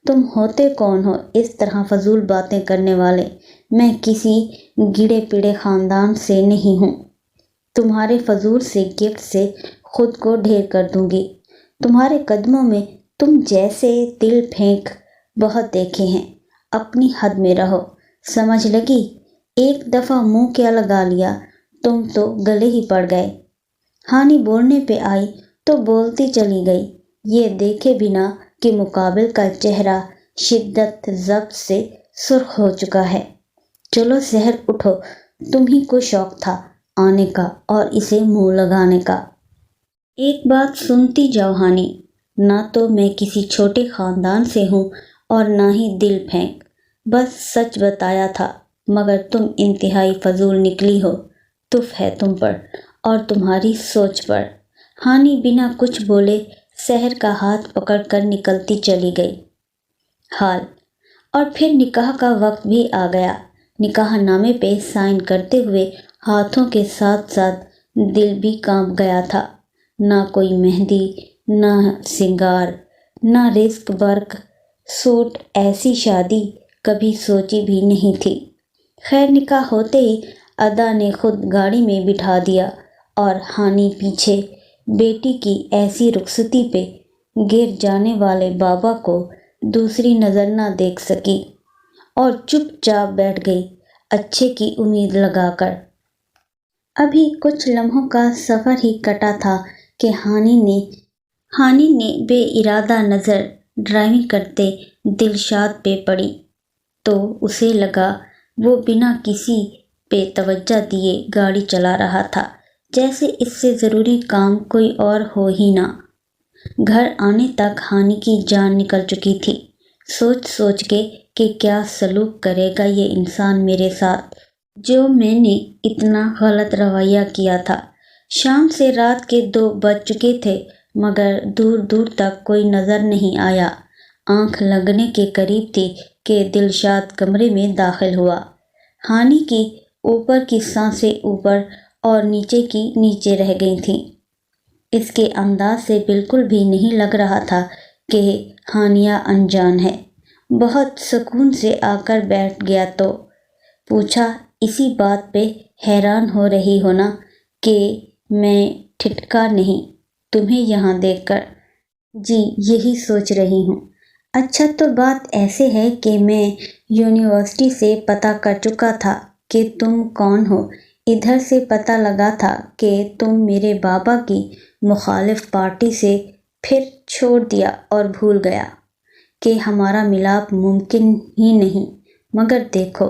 تم ہوتے کون ہو اس طرح فضول باتیں کرنے والے؟ میں کسی گڑے پڑے خاندان سے نہیں ہوں۔ تمہارے فضول سے گفٹ سے خود کو ڈھیر کر دوں گی۔ تمہارے قدموں میں تم جیسے دل پھینک بہت دیکھے ہیں۔ اپنی حد میں رہو، سمجھ لگی؟ ایک دفعہ منہ کیا لگا لیا تم تو گلے ہی پڑ گئے۔ ہانی بولنے پہ آئی تو بولتی چلی گئی، یہ دیکھے بنا کہ مقابل کا چہرہ شدت ضبط سے سرخ ہو چکا ہے۔ چلو سحر اٹھو، تم ہی کو شوق تھا آنے کا اور اسے منہ لگانے کا۔ ایک بات سنتی جاؤ ہانی، نہ تو میں کسی چھوٹے خاندان سے ہوں اور نہ ہی دل پھینک، بس سچ بتایا تھا، مگر تم انتہائی فضول نکلی ہو۔ تف ہے تم پر اور تمہاری سوچ پر۔ ہانی بنا کچھ بولے سحر کا ہاتھ پکڑ کر نکلتی چلی گئی۔ حال اور پھر نکاح کا وقت بھی آ گیا۔ نکاح نامے پہ سائن کرتے ہوئے ہاتھوں کے ساتھ ساتھ دل بھی کانپ گیا تھا۔ نہ کوئی مہندی، نہ سنگار، نہ رزق برق سوٹ، ایسی شادی کبھی سوچی بھی نہیں تھی۔ خیر نکاح ہوتے ہی ادا نے خود گاڑی میں بٹھا دیا اور ہانی پیچھے بیٹی کی ایسی رخصتی پہ گر جانے والے بابا کو دوسری نظر نہ دیکھ سکی اور چپ چاپ بیٹھ گئی، اچھے کی امید لگا کر۔ ابھی کچھ لمحوں کا سفر ہی کٹا تھا کہ ہانی نے بے ارادہ نظر ڈرائیونگ کرتے دلشاد پہ پڑی تو اسے لگا وہ بنا کسی پہ توجہ دیے گاڑی چلا رہا تھا، جیسے اس سے ضروری کام کوئی اور ہو ہی نہ۔ گھر آنے تک ہانی کی جان نکل چکی تھی، سوچ سوچ کے کہ کیا سلوک کرے گا یہ انسان میرے ساتھ، جو میں نے اتنا غلط رویہ کیا تھا۔ شام سے رات کے 2 بج چکے تھے، مگر دور دور تک کوئی نظر نہیں آیا۔ آنکھ لگنے کے قریب تھی کہ دلشاد کمرے میں داخل ہوا۔ ہانی کی اوپر کی سانسیں اوپر اور نیچے کی نیچے رہ گئی تھیں۔ اس کے انداز سے بالکل بھی نہیں لگ رہا تھا کہ ہانیہ انجان ہے۔ بہت سکون سے آ کر بیٹھ گیا تو پوچھا، اسی بات پہ حیران ہو رہی ہو نا کہ میں ٹھٹکا نہیں تمہیں یہاں دیکھ کر؟ جی یہی سوچ رہی ہوں۔ اچھا تو بات ایسے ہے کہ میں یونیورسٹی سے پتہ کر چکا تھا کہ تم کون ہو۔ ادھر سے پتہ لگا تھا کہ تم میرے بابا کی مخالف پارٹی سے پھر چھوڑ دیا اور بھول گیا کہ ہمارا ملاپ ممکن ہی نہیں، مگر دیکھو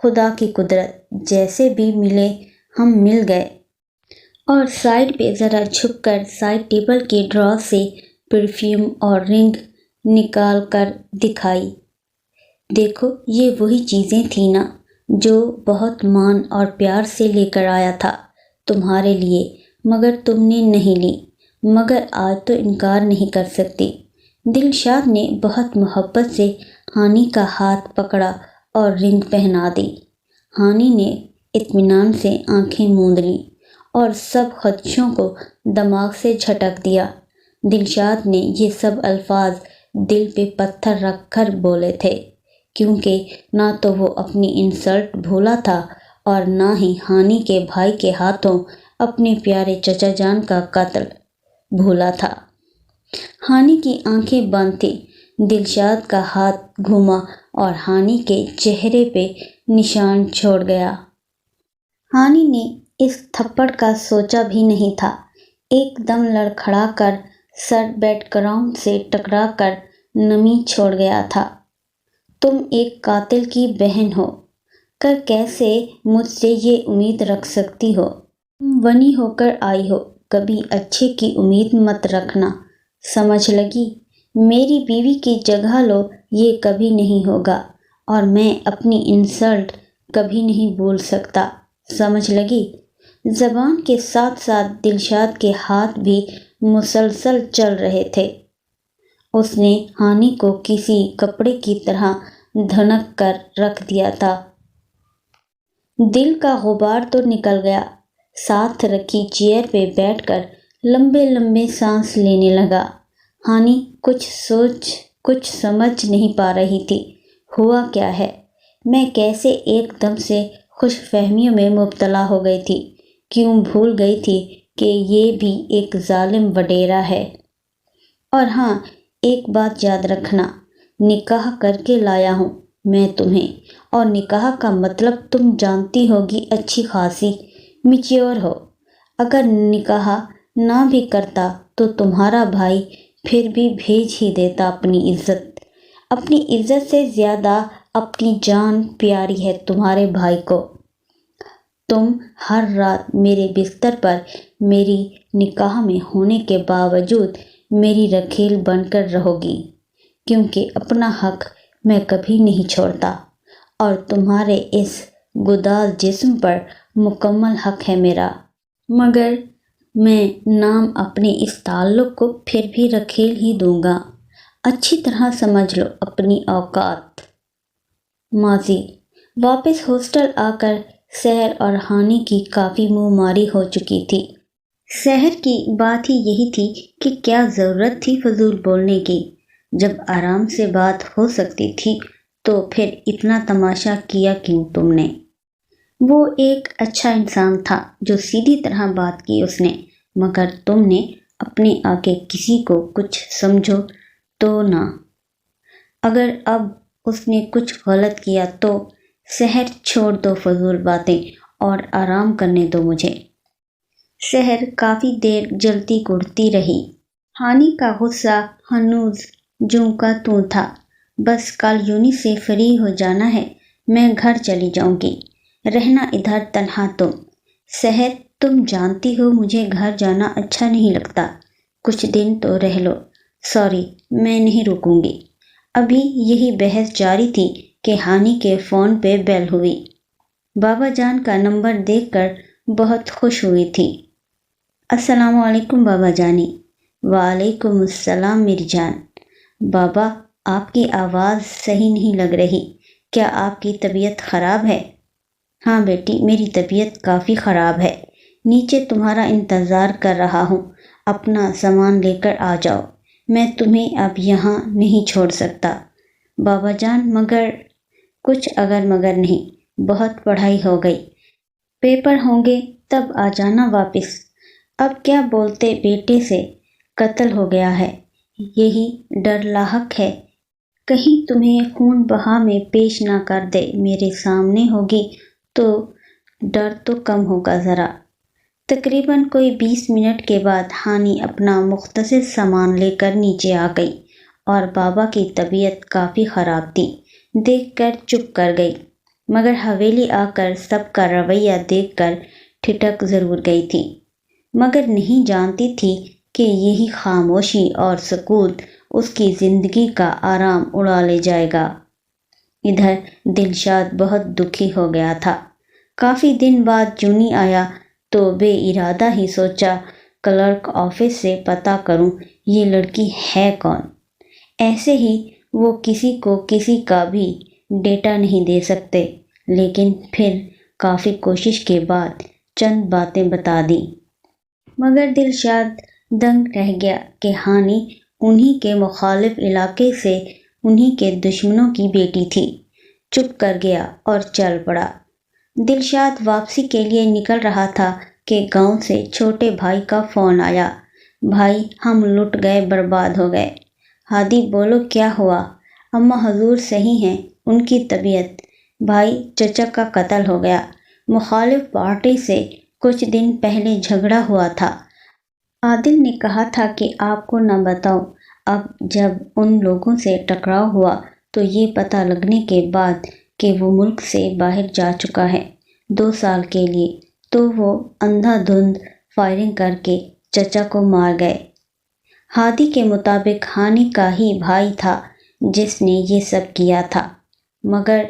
خدا کی قدرت، جیسے بھی ملے ہم مل گئے۔ اور سائڈ پہ ذرا جھک کر سائڈ ٹیبل کی ڈرا سے پرفیوم اور رنگ نکال کر دکھائی۔ دیکھو یہ وہی چیزیں تھیں نا جو بہت مان اور پیار سے لے کر آیا تھا تمہارے لیے، مگر تم نے نہیں لی۔ مگر آج تو انکار نہیں کر سکتی۔ دلشاد نے بہت محبت سے ہانی کا ہاتھ پکڑا اور رنگ پہنا دی۔ ہانی نے اطمینان سے آنکھیں موند لیں اور سب خدشوں کو دماغ سے جھٹک دیا۔ دلشاد نے یہ سب الفاظ دل پہ پتھر رکھ کر بولے تھے، کیونکہ نہ تو وہ اپنی انسلٹ بھولا تھا اور نہ ہی ہانی کے بھائی کے ہاتھوں اپنے پیارے چچا جان کا قتل بھولا تھا۔ ہانی کی آنکھیں بند تھیں۔ دلشاد کا ہاتھ گھوما اور ہانی کے چہرے پہ نشان چھوڑ گیا۔ ہانی نے اس تھپڑ کا سوچا بھی نہیں تھا۔ ایک دم لڑکھڑا کر سر بیک گراؤنڈ سے ٹکرا کر نمی چھوڑ گیا تھا۔ تم ایک قاتل کی بہن ہو کر کیسے مجھ سے یہ امید رکھ سکتی ہو؟ تم ونی ہو کر آئی ہو، کبھی اچھے کی امید مت رکھنا، سمجھ لگی؟ میری بیوی کی جگہ لو، یہ کبھی نہیں ہوگا، اور میں اپنی انسلٹ کبھی نہیں بھول سکتا، سمجھ لگی؟ زبان کے ساتھ ساتھ دلشاد کے ہاتھ بھی مسلسل چل رہے تھے۔ اس نے ہانی کو کسی کپڑے کی طرح دھنک کر رکھ دیا تھا۔ دل کا غبار تو نکل گیا۔ ساتھ رکھی چیئر پہ بیٹھ کر لمبے لمبے سانس لینے لگا۔ ہانی کچھ سمجھ نہیں پا رہی تھی۔ ہوا کیا ہے؟ میں کیسے ایک دم سے خوش فہمیوں میں مبتلا ہو گئی تھی؟ کیوں بھول گئی تھی کہ یہ بھی ایک ظالم وڈیرا ہے؟ اور ہاں، ایک بات یاد رکھنا، نکاح کر کے لایا ہوں میں تمہیں، اور نکاح کا مطلب تم جانتی ہوگی اچھی خاصی میچیور ہو۔ اگر نکاح نہ بھی کرتا تو تمہارا بھائی پھر بھی بھیج ہی دیتا اپنی عزت سے زیادہ اپنی جان پیاری ہے تمہارے بھائی کو۔ تم ہر رات میرے بستر پر میری نکاح میں ہونے کے باوجود میری رکھیل بن کر رہو گی، کیونکہ اپنا حق میں کبھی نہیں چھوڑتا، اور تمہارے اس گداز جسم پر مکمل حق ہے میرا۔ مگر میں نام اپنے اس تعلق کو پھر بھی رکھیل ہی دوں گا۔ اچھی طرح سمجھ لو اپنی اوقات۔ ماضی۔ واپس ہاسٹل آ کر سحر اور ہانی کی کافی منہ ماری ہو چکی تھی۔ سحر کی بات ہی یہی تھی کہ کیا ضرورت تھی فضول بولنے کی؟ جب آرام سے بات ہو سکتی تھی تو پھر اتنا تماشا کیا کیوں تم نے؟ وہ ایک اچھا انسان تھا جو سیدھی طرح بات کی اس نے، مگر تم نے اپنے آگے کسی کو کچھ سمجھو تو نہ۔ اگر اب اس نے کچھ غلط کیا تو سحر چھوڑ دو فضول باتیں اور آرام کرنے دو مجھے۔ سحر کافی دیر جلتی گڑتی رہی۔ ہانی کا غصہ ہنوز جوں کا توں تھا۔ بس کل یونی سے فری ہو جانا ہے، میں گھر چلی جاؤں گی، رہنا ادھر تنہا تم۔ سحر تم جانتی ہو مجھے گھر جانا اچھا نہیں لگتا، کچھ دن تو رہ لو۔ سوری، میں نہیں رکوں گی۔ ابھی یہی بحث جاری تھی کہ ہانی کے فون پہ بیل ہوئی۔ بابا جان کا نمبر دیکھ کر بہت خوش ہوئی تھی۔ السلام علیکم بابا جانی۔ وعلیکم السلام میری جان۔ بابا آپ کی آواز صحیح نہیں لگ رہی، کیا آپ کی طبیعت خراب ہے؟ ہاں بیٹی، میری طبیعت کافی خراب ہے، نیچے تمہارا انتظار کر رہا ہوں، اپنا سامان لے کر آ جاؤ، میں تمہیں اب یہاں نہیں چھوڑ سکتا۔ بابا جان، مگر کچھ اگر مگر نہیں، بہت پڑھائی ہو گئی، پیپر ہوں گے تب آ جانا واپس۔ اب کیا بولتے بیٹے سے؟ قتل ہو گیا ہے، یہی ڈر لاحق ہے، کہیں تمہیں خون بہا میں پیش نہ کر دے، میرے سامنے ہوگی تو ڈر تو کم ہوگا ذرا۔ تقریباً کوئی 20 منٹ کے بعد ہانی اپنا مختصر سامان لے کر نیچے آ گئی اور بابا کی طبیعت کافی خراب تھی دیکھ کر چپ کر گئی، مگر حویلی آ کر سب کا رویہ دیکھ کر ٹھٹک ضرور گئی تھی، مگر نہیں جانتی تھی کہ یہی خاموشی اور سکوت اس کی زندگی کا آرام اڑا لے جائے گا۔ ادھر دلشاد بہت دکھی ہو گیا تھا۔ کافی دن بعد جونی آیا تو بے ارادہ ہی سوچا کلرک آفس سے پتہ کروں یہ لڑکی ہے کون۔ ایسے ہی وہ کسی کو کسی کا بھی ڈیٹا نہیں دے سکتے، لیکن پھر کافی کوشش کے بعد چند باتیں بتا دی، مگر دلشاد دنگ رہ گیا کہ ہانی انہی کے مخالف علاقے سے انہی کے دشمنوں کی بیٹی تھی۔ چپ کر گیا اور چل پڑا۔ دلشاد واپسی کے لیے نکل رہا تھا کہ گاؤں سے چھوٹے بھائی کا فون آیا، بھائی ہم لٹ گئے، برباد ہو گئے۔ ہادی بولو کیا ہوا؟ اماں حضور صحیح ہیں، ان کی طبیعت؟ بھائی چچا کا قتل ہو گیا، مخالف پارٹی سے کچھ دن پہلے جھگڑا ہوا تھا، عادل نے کہا تھا کہ آپ کو نہ بتاؤں، اب جب ان لوگوں سے ٹکراؤ ہوا تو یہ پتہ لگنے کے بعد کہ وہ ملک سے باہر جا چکا ہے 2 سال کے لیے، تو وہ اندھا دھند فائرنگ کر کے چچا کو مار گئے۔ ہادی کے مطابق ہانی کا ہی بھائی تھا جس نے یہ سب کیا تھا، مگر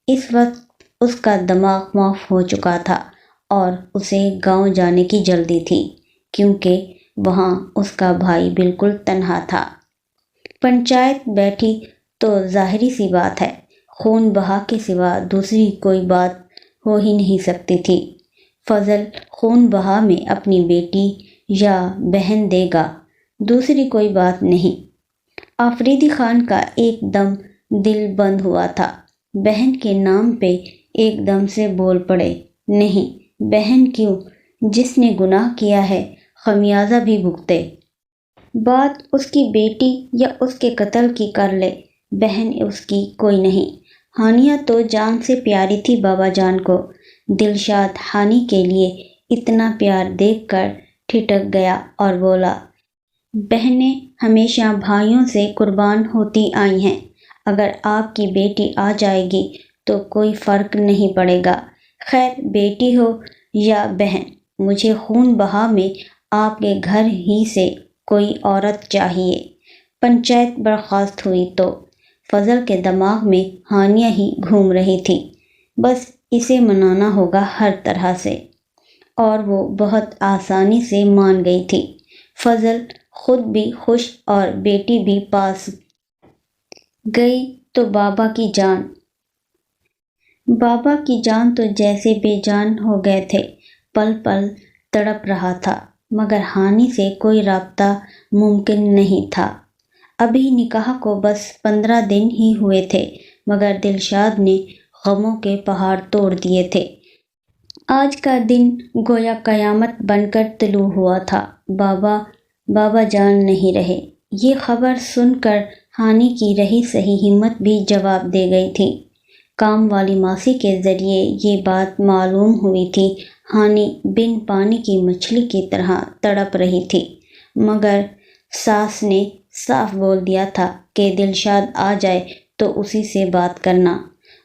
اس وقت اس کا دماغ معاف ہو چکا تھا اور اسے گاؤں جانے کی جلدی تھی، کیونکہ وہاں اس کا بھائی بالکل تنہا تھا۔ پنچایت بیٹھی تو ظاہری سی بات ہے خون بہا کے سوا دوسری کوئی بات ہو ہی نہیں سکتی تھی۔ فضل خون بہا میں اپنی بیٹی یا بہن دے گا، دوسری کوئی بات نہیں۔ آفریدی خان کا ایک دم دل بند ہوا تھا، بہن کے نام پہ ایک دم سے بول پڑے، نہیں بہن کیوں، جس نے گناہ کیا ہے خمیازہ بھی بھگتے۔ بات اس کی بیٹی یا اس کے قتل کی کر لے، بہن اس کی کوئی نہیں۔ ہانیہ تو جان سے پیاری تھی بابا جان کو۔ دلشاد ہانی کے لیے اتنا پیار دیکھ کر ٹھٹک گیا اور بولا، بہنیں ہمیشہ بھائیوں سے قربان ہوتی آئی ہیں، اگر آپ کی بیٹی آ جائے گی تو کوئی فرق نہیں پڑے گا، خیر بیٹی ہو یا بہن، مجھے خون بہا میں آپ کے گھر ہی سے کوئی عورت چاہیے۔ پنچایت برخاست ہوئی تو فضل کے دماغ میں ہانیہ ہی گھوم رہی تھی، بس اسے منانا ہوگا ہر طرح سے، اور وہ بہت آسانی سے مان گئی تھی۔ فضل خود بھی خوش اور بیٹی بھی پاس گئی تو بابا کی جان تو جیسے بے جان ہو گئے تھے، پل پل تڑپ رہا تھا، مگر ہانی سے کوئی رابطہ ممکن نہیں تھا۔ ابھی نکاح کو بس 15 دن ہی ہوئے تھے، مگر دلشاد نے غموں کے پہاڑ توڑ دیے تھے۔ آج کا دن گویا قیامت بن کر طلوع ہوا تھا۔ بابا جان نہیں رہے، یہ خبر سن کر ہانی کی رہی سہی ہمت بھی جواب دے گئی تھی۔ کام والی ماسی کے ذریعے یہ بات معلوم ہوئی تھی، ہانی بن پانی کی مچھلی کی طرح تڑپ رہی تھی، مگر ساس نے صاف بول دیا تھا کہ دلشاد آ جائے تو اسی سے بات کرنا،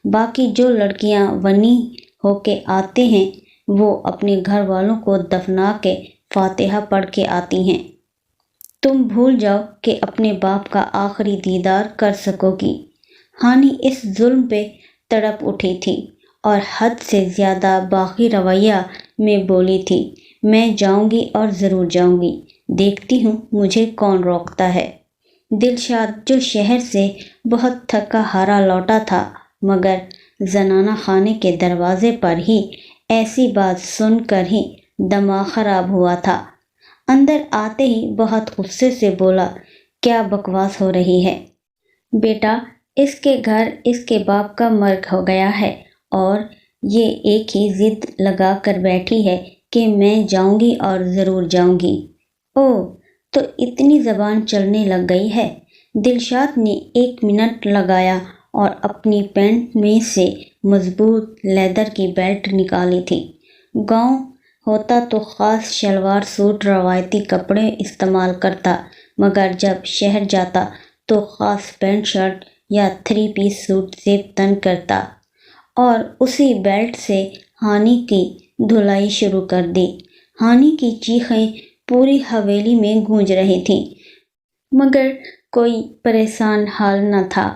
باقی جو لڑکیاں ونی ہو کے آتے ہیں وہ اپنے گھر والوں کو دفنا کے فاتحہ پڑھ کے آتی ہیں، تم بھول جاؤ کہ اپنے باپ کا آخری دیدار کر سکو گی۔ ہانی اس ظلم پہ تڑپ اٹھی تھی اور حد سے زیادہ باغی رویہ میں بولی تھی، میں جاؤں گی اور ضرور جاؤں گی، دیکھتی ہوں مجھے کون روکتا ہے۔ دلشاد جو شہر سے بہت تھکا ہارا لوٹا تھا، مگر زنانہ خانے کے دروازے پر ہی ایسی بات سن کر ہی دماغ خراب ہوا تھا، اندر آتے ہی بہت غصے سے بولا، کیا بکواس ہو رہی ہے بیٹا، اس کے گھر اس کے باپ کا مرگ ہو گیا ہے اور یہ ایک ہی ضد لگا کر بیٹھی ہے کہ میں جاؤں گی اور ضرور جاؤں گی۔ اوہ، تو اتنی زبان چلنے لگ گئی ہے۔ دلشاد نے 1 منٹ لگایا اور اپنی پینٹ میں سے مضبوط لیدر کی بیلٹ نکالی تھی۔ گاؤں ہوتا تو خاص شلوار سوٹ روایتی کپڑے استعمال کرتا، مگر جب شہر جاتا تو خاص پینٹ شرٹ یا 3 پیس سوٹ زیب تن کرتا، اور اسی بیلٹ سے ہانی کی دھلائی شروع کر دی۔ ہانی کی چیخیں پوری حویلی میں گونج رہی تھیں، مگر کوئی پریشان حال نہ تھا۔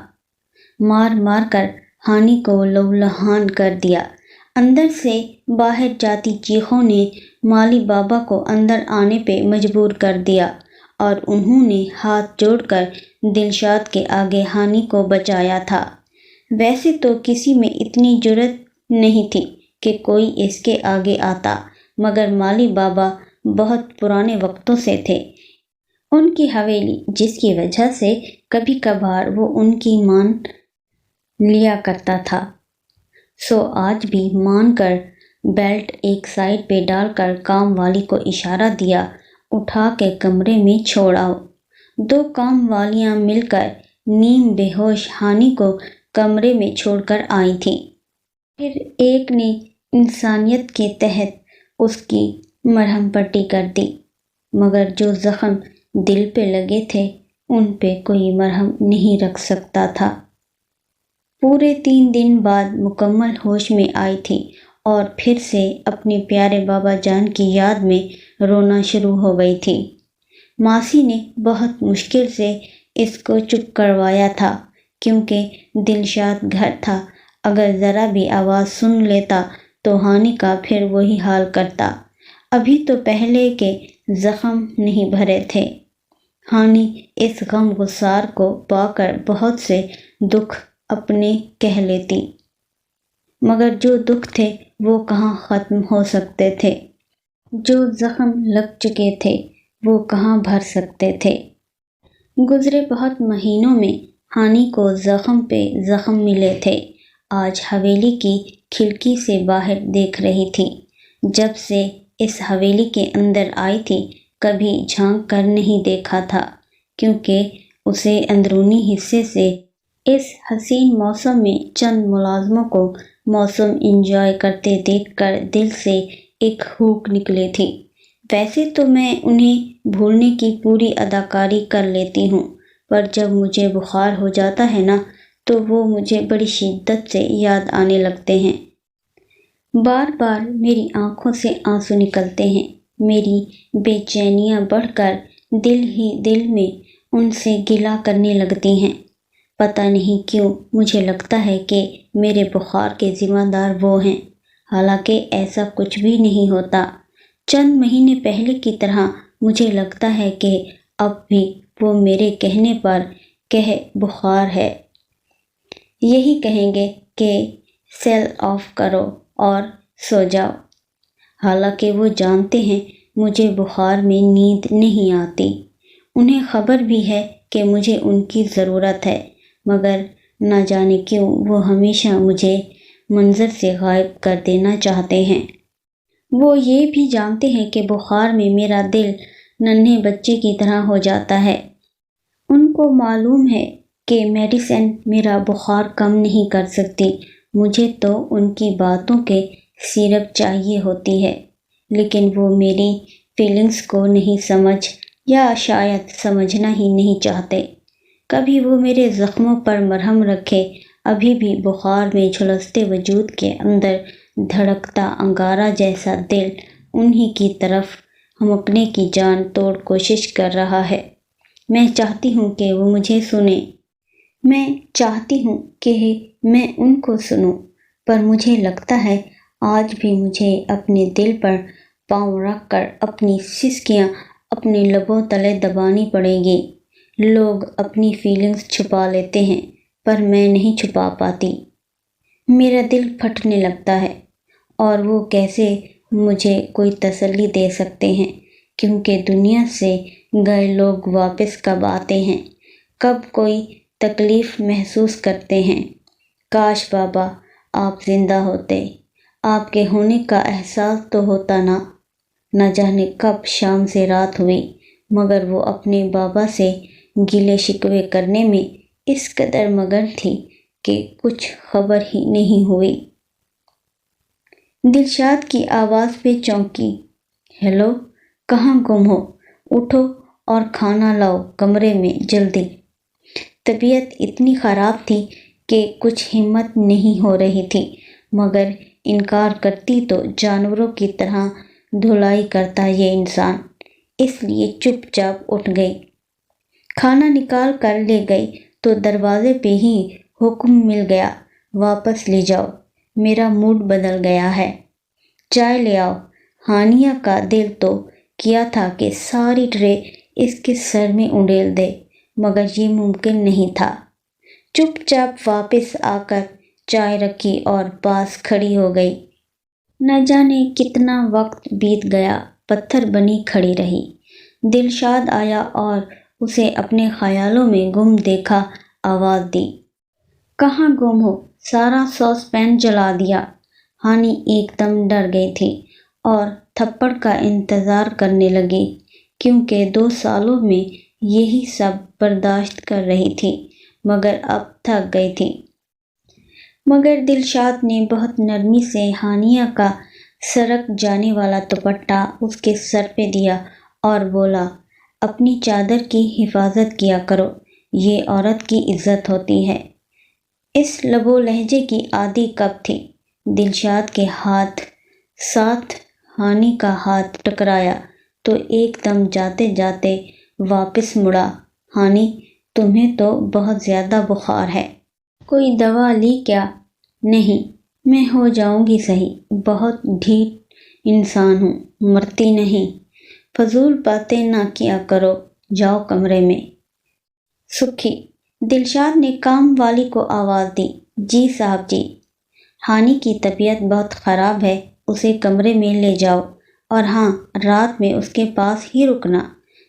مار مار کر ہانی کو لہولہان کر دیا۔ اندر سے باہر جاتی چیخوں نے مالی بابا کو اندر آنے پہ مجبور کر دیا، اور انہوں نے ہاتھ جوڑ کر دلشاد کے آگے ہانی کو بچایا تھا۔ ویسے تو کسی میں اتنی جرأت نہیں تھی کہ کوئی اس کے آگے آتا، مگر مالی بابا بہت پرانے وقتوں سے تھے۔ ان کی حویلی، جس کی وجہ سے کبھی کبھار وہ ان کی مان لیا کرتا تھا، سو آج بھی مان کر بیلٹ ایک سائڈ پہ ڈال کر کام والی کو اشارہ دیا، اٹھا کے کمرے میں چھوڑ آؤ۔ 2 کام والیاں مل کر نیم بے ہوش ہانی کو کمرے میں چھوڑ کر آئی تھیں۔ پھر ایک نے انسانیت کے تحت اس کی مرہم پٹی کر دی، مگر جو زخم دل پہ لگے تھے ان پہ کوئی مرہم نہیں رکھ سکتا تھا۔ پورے 3 دن بعد مکمل ہوش میں آئی تھی اور پھر سے اپنے پیارے بابا جان کی یاد میں رونا شروع ہو گئی تھی۔ ماسی نے بہت مشکل سے اس کو چپ کروایا تھا، کیونکہ دلشاد گھر تھا، اگر ذرا بھی آواز سن لیتا تو ہانی کا پھر وہی حال کرتا۔ ابھی تو پہلے کے زخم نہیں بھرے تھے۔ ہانی اس غم گسار کو پا کر بہت سے دکھ اپنے کہہ لیتی، مگر جو دکھ تھے وہ کہاں ختم ہو سکتے تھے، جو زخم لگ چکے تھے وہ کہاں بھر سکتے تھے۔ گزرے بہت مہینوں میں ہانی کو زخم پہ زخم ملے تھے۔ آج حویلی کی کھڑکی سے باہر دیکھ رہی تھی۔ جب سے اس حویلی کے اندر آئی تھی کبھی جھانک کر نہیں دیکھا تھا، کیونکہ اسے اندرونی حصے سے اس حسین موسم میں چند ملازموں کو موسم انجوائے کرتے دیکھ کر دل سے ایک ہونک نکلی تھی۔ ویسے تو میں انہیں بھولنے کی پوری اداکاری کر لیتی ہوں، پر جب مجھے بخار ہو جاتا ہے نا تو وہ مجھے بڑی شدت سے یاد آنے لگتے ہیں۔ بار بار میری آنکھوں سے آنسو نکلتے ہیں، میری بے چینیاں بڑھ کر دل ہی دل میں ان سے گلہ کرنے لگتی ہیں۔ پتہ نہیں کیوں مجھے لگتا ہے کہ میرے بخار کے ذمہ دار وہ ہیں، حالانکہ ایسا کچھ بھی نہیں ہوتا۔ چند مہینے پہلے کی طرح مجھے لگتا ہے کہ اب بھی وہ میرے کہنے پر کہ بخار ہے یہی کہیں گے کہ سیل آف کرو اور سو جاؤ، حالانکہ وہ جانتے ہیں مجھے بخار میں نیند نہیں آتی۔ انہیں خبر بھی ہے کہ مجھے ان کی ضرورت ہے، مگر نہ جانے کیوں وہ ہمیشہ مجھے منظر سے غائب کر دینا چاہتے ہیں۔ وہ یہ بھی جانتے ہیں کہ بخار میں میرا دل ننھے بچے کی طرح ہو جاتا ہے۔ ان کو معلوم ہے کہ میڈیسن میرا بخار کم نہیں کر سکتی، مجھے تو ان کی باتوں کے سیرپ چاہیے ہوتی ہے، لیکن وہ میری فیلنگز کو نہیں سمجھ یا شاید سمجھنا ہی نہیں چاہتے۔ کبھی وہ میرے زخموں پر مرہم رکھے، ابھی بھی بخار میں جھلستے وجود کے اندر دھڑکتا انگارہ جیسا دل انہی کی طرف ہمکنے کی جان توڑ کوشش کر رہا ہے۔ میں چاہتی ہوں کہ وہ مجھے سنیں، میں چاہتی ہوں کہ میں ان کو سنوں، پر مجھے لگتا ہے آج بھی مجھے اپنے دل پر پاؤں رکھ کر اپنی سسکیاں اپنے لبوں تلے دبانی پڑے گی۔ لوگ اپنی فیلنگز چھپا لیتے ہیں پر میں نہیں چھپا پاتی۔ میرا دل پھٹنے لگتا ہے، اور وہ کیسے مجھے کوئی تسلی دے سکتے ہیں، کیونکہ دنیا سے گئے لوگ واپس کب آتے ہیں، کب کوئی تکلیف محسوس کرتے ہیں۔ کاش بابا آپ زندہ ہوتے، آپ کے ہونے کا احساس تو ہوتا نا۔ نہ جانے کب شام سے رات ہوئی، مگر وہ اپنے بابا سے گلے شکوے کرنے میں اس قدر مگن تھی کہ کچھ خبر ہی نہیں ہوئی۔ دلشاد کی آواز پہ چونکی۔ ہیلو، کہاں گم ہو؟ اٹھو اور کھانا لاؤ کمرے میں جلدی۔ طبیعت اتنی خراب تھی کہ کچھ ہمت نہیں ہو رہی تھی، مگر انکار کرتی تو جانوروں کی طرح دھلائی کرتا یہ انسان، اس لیے چپ چاپ اٹھ گئی۔ کھانا نکال کر لے گئی تو دروازے پہ ہی حکم مل گیا، واپس لے جاؤ، میرا موڈ بدل گیا ہے۔ چائے لے آؤ۔ ہانیہ کا دل تو کیا تھا کہ ساری ٹرے اس کے سر میں انڈیل دے، مگر یہ ممکن نہیں تھا۔ چپ چاپ واپس آ کر چائے رکھی اور پاس کھڑی ہو گئی۔ نہ جانے کتنا وقت بیت گیا، پتھر بنی کھڑی رہی۔ دلشاد آیا اور اسے اپنے خیالوں میں گم دیکھا آواز دی۔ کہاں گم ہو؟ سارا ساس پین جلا دیا۔ ہانی ایک دم ڈر گئی تھی اور تھپڑ کا انتظار کرنے لگی، کیونکہ 2 سالوں میں یہی سب برداشت کر رہی تھی، مگر اب تھک گئی تھی۔ مگر دلشاد نے بہت نرمی سے ہانیہ کا سرک جانے والا دوپٹہ اس کے سر پہ دیا اور بولا، اپنی چادر کی حفاظت کیا کرو، یہ عورت کی عزت ہوتی ہے۔ اس لب و لہجے کی عادی کب تھی؟ دلشاد کے ہاتھ ساتھ ہانی کا ہاتھ ٹکرایا تو ایک دم جاتے جاتے واپس مڑا۔ ہانی، تمہیں تو بہت زیادہ بخار ہے، کوئی دوا لی کیا؟ نہیں، میں ہو جاؤں گی صحیح، بہت ڈھیٹ انسان ہوں، مرتی نہیں۔ فضول باتیں نہ کیا کرو، جاؤ کمرے میں۔ سکھی، دلشاد نے کام والی کو آواز دی۔ جی صاحب جی۔ ہانی کی طبیعت بہت خراب ہے، اسے کمرے میں لے جاؤ، اور ہاں، رات میں اس کے پاس ہی رکنا۔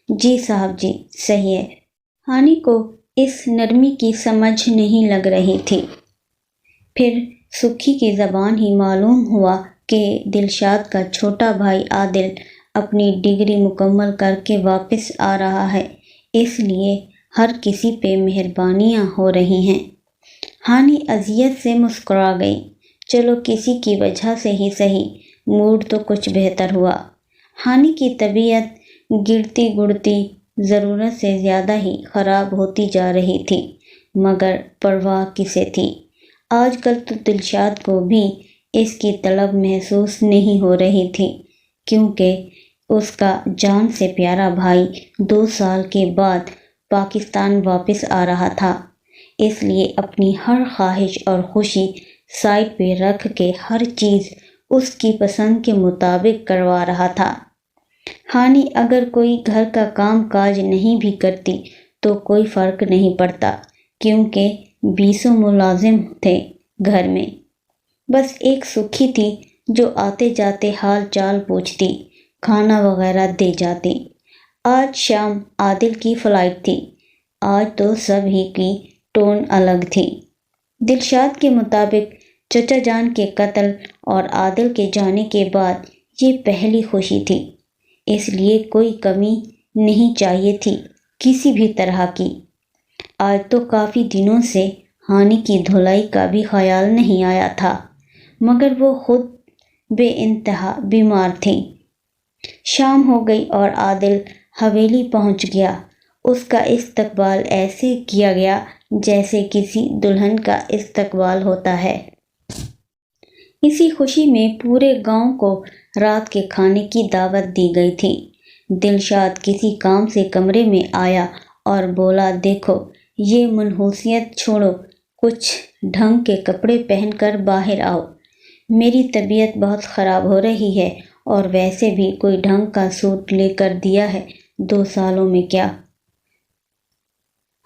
جی صاحب جی، صحیح ہے۔ ہانی کو اس نرمی کی سمجھ نہیں لگ رہی تھی۔ پھر سکھی کی زبان ہی معلوم ہوا کہ دلشاد کا چھوٹا بھائی عادل اپنی ڈگری مکمل کر کے واپس آ رہا ہے، اس لیے ہر کسی پہ مہربانیاں ہو رہی ہیں۔ ہانی اذیت سے مسکرا گئی۔ چلو کسی کی وجہ سے ہی صحیح، موڈ تو کچھ بہتر ہوا۔ ہانی کی طبیعت گرتی گڑتی ضرورت سے زیادہ ہی خراب ہوتی جا رہی تھی، مگر پرواہ کسے تھی؟ آج کل تو دلشاد کو بھی اس کی طلب محسوس نہیں ہو رہی تھی، کیونکہ اس کا جان سے پیارا بھائی 2 سال کے بعد پاکستان واپس آ رہا تھا، اس لیے اپنی ہر خواہش اور خوشی سائڈ پہ رکھ کے ہر چیز اس کی پسند کے مطابق کروا رہا تھا۔ ہانی اگر کوئی گھر کا کام کاج نہیں بھی کرتی تو کوئی فرق نہیں پڑتا، کیونکہ 20 ملازم تھے گھر میں، بس ایک سکھی تھی جو آتے جاتے حال چال پوچھتی، کھانا وغیرہ دے جاتی۔ آج شام عادل کی فلائٹ تھی، آج تو سب ہی کی ٹون الگ تھی۔ دلشاد کے مطابق چچا جان کے قتل اور عادل کے جانے کے بعد یہ پہلی خوشی تھی، اس لیے کوئی کمی نہیں چاہیے تھی کسی بھی طرح کی۔ آج تو کافی دنوں سے ہانی کی دھلائی کا بھی خیال نہیں آیا تھا، مگر وہ خود بے انتہا بیمار تھی۔ شام ہو گئی اور عادل حویلی پہنچ گیا۔ اس کا استقبال ایسے کیا گیا جیسے کسی دلہن کا استقبال ہوتا ہے۔ اسی خوشی میں پورے گاؤں کو رات کے کھانے کی دعوت دی گئی تھی۔ دلشاد کسی کام سے کمرے میں آیا اور بولا، دیکھو یہ منحوسیت چھوڑو، کچھ ڈھنگ کے کپڑے پہن کر باہر آؤ، میری طبیعت بہت خراب ہو رہی ہے، اور ویسے بھی کوئی ڈھنگ کا سوٹ لے کر دیا ہے 2 سالوں میں کیا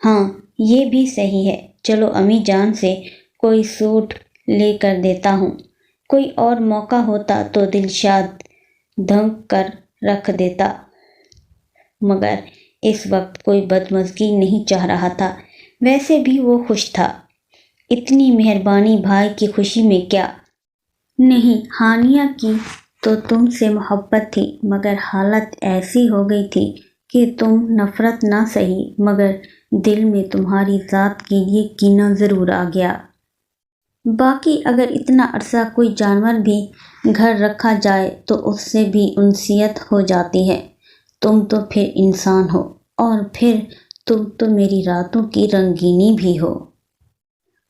ہاں یہ بھی صحیح ہے، چلو امی جان سے کوئی سوٹ لے کر دیتا ہوں۔ کوئی اور موقع ہوتا تو دلشاد دھمک کر رکھ دیتا، مگر اس وقت کوئی بدمزگی نہیں چاہ رہا تھا۔ ویسے بھی وہ خوش تھا۔ اتنی مہربانی بھائی کی خوشی میں کیا نہیں۔ ہانیہ کی تو تم سے محبت تھی، مگر حالت ایسی ہو گئی تھی کہ تم نفرت نہ سہی مگر دل میں تمہاری ذات کے لیے کینہ ضرور آ گیا۔ باقی اگر اتنا عرصہ کوئی جانور بھی گھر رکھا جائے تو اس سے بھی انسیت ہو جاتی ہے۔ تم تو پھر انسان ہو، اور پھر تم تو میری راتوں کی رنگینی بھی ہو۔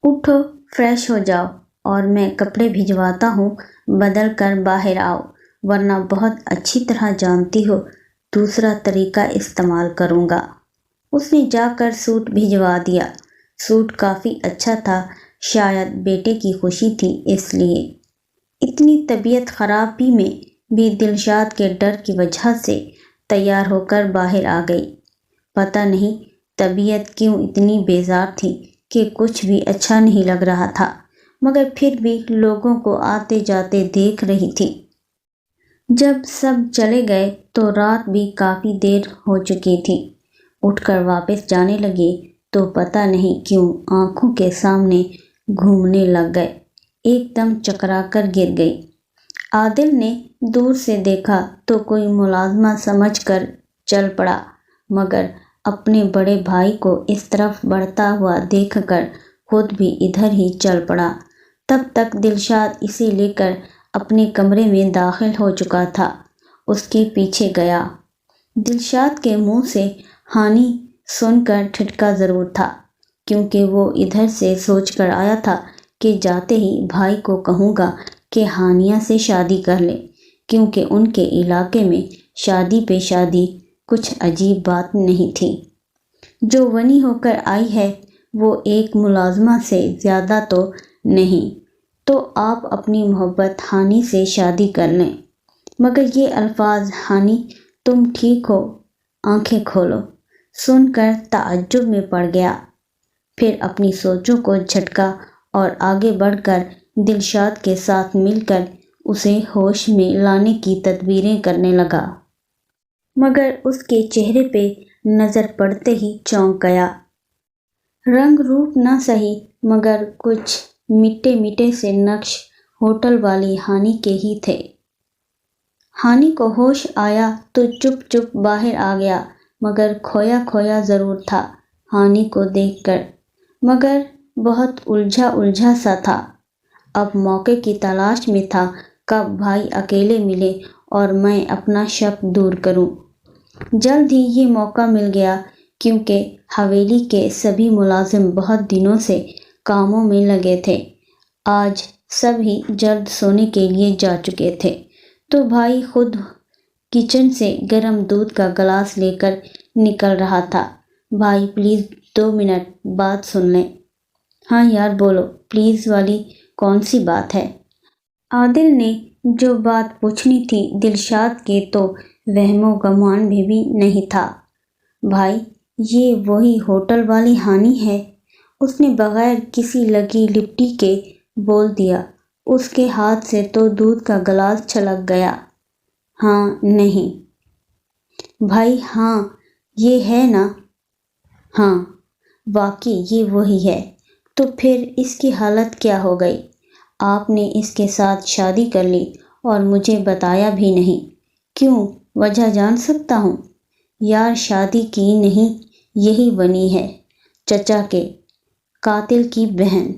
اٹھو، فریش ہو جاؤ، اور میں کپڑے بھجواتا ہوں، بدل کر باہر آؤ، ورنہ بہت اچھی طرح جانتی ہو دوسرا طریقہ استعمال کروں گا۔ اس نے جا کر سوٹ بھجوا دیا۔ سوٹ کافی اچھا تھا، شاید بیٹے کی خوشی تھی اس لیے۔ اتنی طبیعت خرابی میں بھی دلشاد کے ڈر کی وجہ سے تیار ہو کر باہر آ گئی۔ پتہ نہیں طبیعت کیوں اتنی بیزار تھی کہ کچھ بھی اچھا نہیں لگ رہا تھا، مگر پھر بھی لوگوں کو آتے جاتے دیکھ رہی تھی۔ جب سب چلے گئے تو رات بھی کافی دیر ہو چکی تھی۔ اٹھ کر واپس جانے لگے تو پتہ نہیں کیوں آنکھوں کے سامنے گھومنے لگ گئے، ایک دم چکرا کر گر گئی۔ عادل نے دور سے دیکھا تو کوئی ملازمہ سمجھ کر چل پڑا، مگر اپنے بڑے بھائی کو اس طرف بڑھتا ہوا دیکھ کر خود بھی ادھر ہی چل پڑا۔ تب تک دلشاد اسے لے کر اپنے کمرے میں داخل ہو چکا تھا، اس کے پیچھے گیا۔ دلشاد کے منہ سے ہانی سن کر ٹھٹکا ضرور تھا، کیونکہ وہ ادھر سے سوچ کر آیا تھا کہ جاتے ہی بھائی کو کہوں گا کہ ہانیہ سے شادی کر لے، کیونکہ ان کے علاقے میں شادی پہ شادی کچھ عجیب بات نہیں تھی۔ جو ونی ہو کر آئی ہے وہ ایک ملازمہ سے زیادہ تو نہیں، تو آپ اپنی محبت ہانی سے شادی کر لیں۔ مگر یہ الفاظ ہانی تم ٹھیک ہو، آنکھیں کھولو سن کر تعجب میں پڑ گیا، پھر اپنی سوچوں کو جھٹکا اور آگے بڑھ کر دلشاد کے ساتھ مل کر اسے ہوش میں لانے کی تدبیریں کرنے لگا۔ مگر اس کے چہرے پہ نظر پڑتے ہی چونک گیا۔ رنگ روپ نہ سہی مگر کچھ مٹے مٹے سے نقش ہوٹل والی ہانی کے ہی تھے۔ ہانی کو ہوش آیا تو چپ چپ باہر آ گیا، مگر کھویا کھویا ضرور تھا ہانی کو دیکھ کر، مگر بہت الجھا الجھا سا تھا۔ اب موقع کی تلاش میں تھا کب بھائی اکیلے ملے اور میں اپنا شک دور کروں۔ جلد ہی یہ موقع مل گیا، کیونکہ حویلی کے سبھی ملازم بہت دنوں سے کاموں میں لگے تھے۔ آج سب ہی جلد سونے کے لیے جا چکے تھے، تو بھائی خود کچن سے گرم دودھ کا گلاس لے کر نکل رہا تھا۔ بھائی پلیز 2 منٹ بات سن لیں۔ ہاں یار بولو، پلیز والی کون سی بات ہے؟ عادل نے جو بات پوچھنی تھی دلشاد کے تو وہم و گمان میں بھی نہیں تھا۔ بھائی یہ وہی ہوٹل والی ہانی ہے؟ اس نے بغیر کسی لگی لپٹی کے بول دیا۔ اس کے ہاتھ سے تو دودھ کا گلاس چھلک گیا۔ ہاں نہیں بھائی، ہاں یہ ہے نا؟ ہاں واقعی یہ وہی ہے۔ تو پھر اس کی حالت کیا ہو گئی؟ آپ نے اس کے ساتھ شادی کر لی اور مجھے بتایا بھی نہیں، کیوں وجہ جان سکتا ہوں؟ یار شادی کی نہیں، یہی ونی ہے، چچا کے قاتل کی بہن۔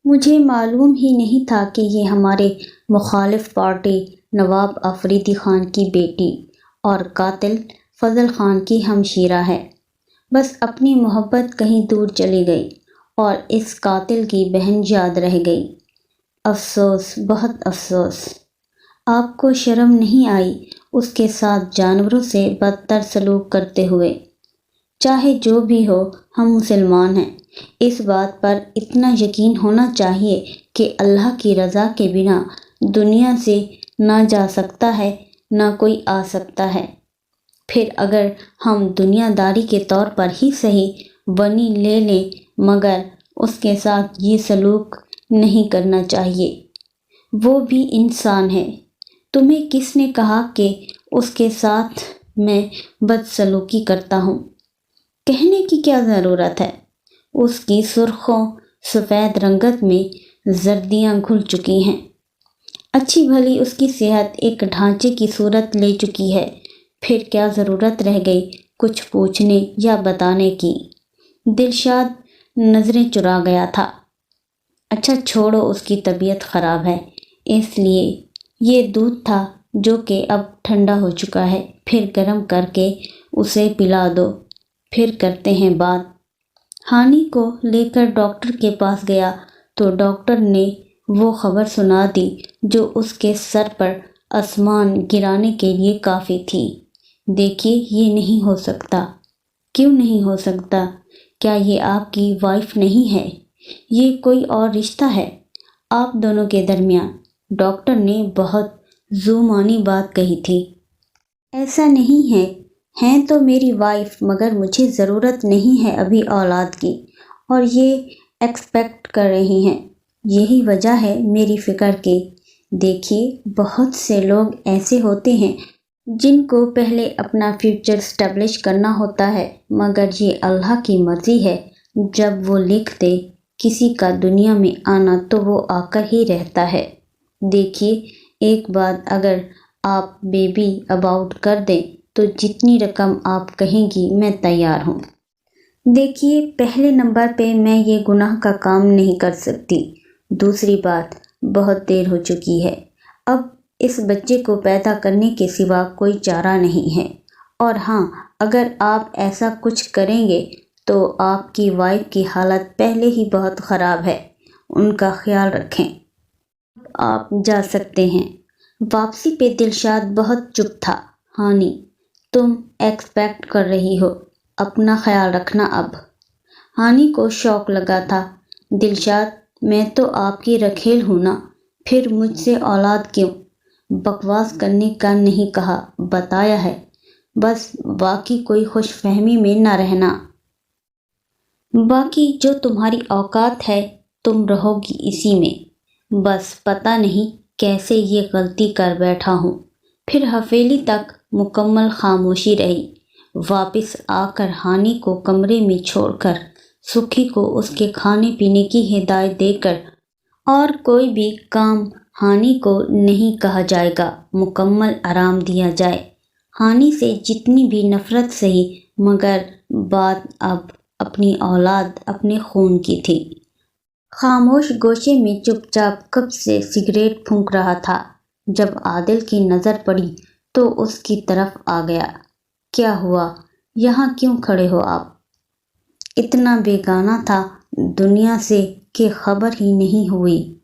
مجھے معلوم ہی نہیں تھا کہ یہ ہمارے مخالف پارٹی نواب افریدی خان کی بیٹی اور قاتل فضل خان کی ہمشیرہ ہے۔ بس اپنی محبت کہیں دور چلی گئی اور اس قاتل کی بہن یاد رہ گئی۔ افسوس، بہت افسوس۔ آپ کو شرم نہیں آئی اس کے ساتھ جانوروں سے بدتر سلوک کرتے ہوئے؟ چاہے جو بھی ہو، ہم مسلمان ہیں، اس بات پر اتنا یقین ہونا چاہیے کہ اللہ کی رضا کے بنا دنیا سے نہ جا سکتا ہے نہ کوئی آ سکتا ہے۔ پھر اگر ہم دنیا داری کے طور پر ہی صحیح ونی لے لیں، مگر اس کے ساتھ یہ سلوک نہیں کرنا چاہیے۔ وہ بھی انسان ہے۔ تمہیں کس نے کہا کہ اس کے ساتھ میں بدسلوکی کرتا ہوں؟ کہنے کی کیا ضرورت ہے؟ اس کی سرخوں سفید رنگت میں زردیاں گھل چکی ہیں۔ اچھی بھلی اس کی صحت ایک ڈھانچے کی صورت لے چکی ہے، پھر کیا ضرورت رہ گئی کچھ پوچھنے یا بتانے کی؟ دلشاد نظریں چرا گیا تھا۔ اچھا چھوڑو، اس کی طبیعت خراب ہے، اس لیے یہ دودھ تھا جو کہ اب ٹھنڈا ہو چکا ہے، پھر گرم کر کے اسے پلا دو، پھر کرتے ہیں بات۔ ہانی کو لے کر ڈاکٹر کے پاس گیا تو ڈاکٹر نے وہ خبر سنا دی جو اس کے سر پر آسمان گرانے کے لیے کافی تھی۔ دیکھیے، یہ نہیں ہو سکتا۔ کیوں نہیں ہو سکتا؟ کیا یہ آپ کی وائف نہیں ہے؟ یہ کوئی اور رشتہ ہے آپ دونوں کے درمیان؟ ڈاکٹر نے بہت ذومانی بات کہی تھی۔ ایسا نہیں ہے، ہیں تو میری وائف، مگر مجھے ضرورت نہیں ہے ابھی اولاد کی، اور یہ ایکسپیکٹ کر رہی ہیں۔ یہی وجہ ہے میری فکر کی۔ دیکھیے، بہت سے لوگ ایسے ہوتے ہیں جن کو پہلے اپنا فیوچر اسٹیبلش کرنا ہوتا ہے، مگر یہ اللہ کی مرضی ہے، جب وہ لکھ دے کسی کا دنیا میں آنا تو وہ آ کر ہی رہتا ہے۔ دیکھیے، ایک بات، اگر آپ بیبی اباؤٹ کر دیں تو جتنی رقم آپ کہیں گی میں تیار ہوں۔ دیکھیے، پہلے نمبر پہ میں یہ گناہ کا کام نہیں کر سکتی۔ دوسری بات، بہت دیر ہو چکی ہے، اب اس بچے کو پیدا کرنے کے سوا کوئی چارہ نہیں ہے۔ اور ہاں، اگر آپ ایسا کچھ کریں گے تو آپ کی وائف کی حالت پہلے ہی بہت خراب ہے، ان کا خیال رکھیں۔ آپ جا سکتے ہیں۔ واپسی پہ دلشاد بہت چپ تھا۔ ہانی، تم ایکسپیکٹ کر رہی ہو، اپنا خیال رکھنا اب۔ ہانی کو شوق لگا تھا۔ دلشاد، میں تو آپ کی رکھیل ہوں نا، پھر مجھ سے اولاد کیوں؟ بکواس کرنے کا نہیں کہا، بتایا ہے، بس باقی کوئی خوش فہمی میں نہ رہنا۔ باقی جو تمہاری اوقات ہے تم رہو گی اسی میں۔ بس پتہ نہیں کیسے یہ غلطی کر بیٹھا ہوں۔ پھر حویلی تک مکمل خاموشی رہی۔ واپس آ کر ہانی کو کمرے میں چھوڑ کر سکھی کو اس کے کھانے پینے کی ہدایت دے کر، اور کوئی بھی کام ہانی کو نہیں کہا جائے گا، مکمل آرام دیا جائے۔ ہانی سے جتنی بھی نفرت سہی، مگر بات اب اپنی اولاد، اپنے خون کی تھی۔ خاموش گوشے میں چپ چاپ کب سے سگریٹ پھونک رہا تھا۔ جب عادل کی نظر پڑی تو اس کی طرف آ گیا۔ کیا ہوا؟ یہاں کیوں کھڑے ہو آپ؟ اتنا بیگانہ تھا دنیا سے کہ خبر ہی نہیں ہوئی۔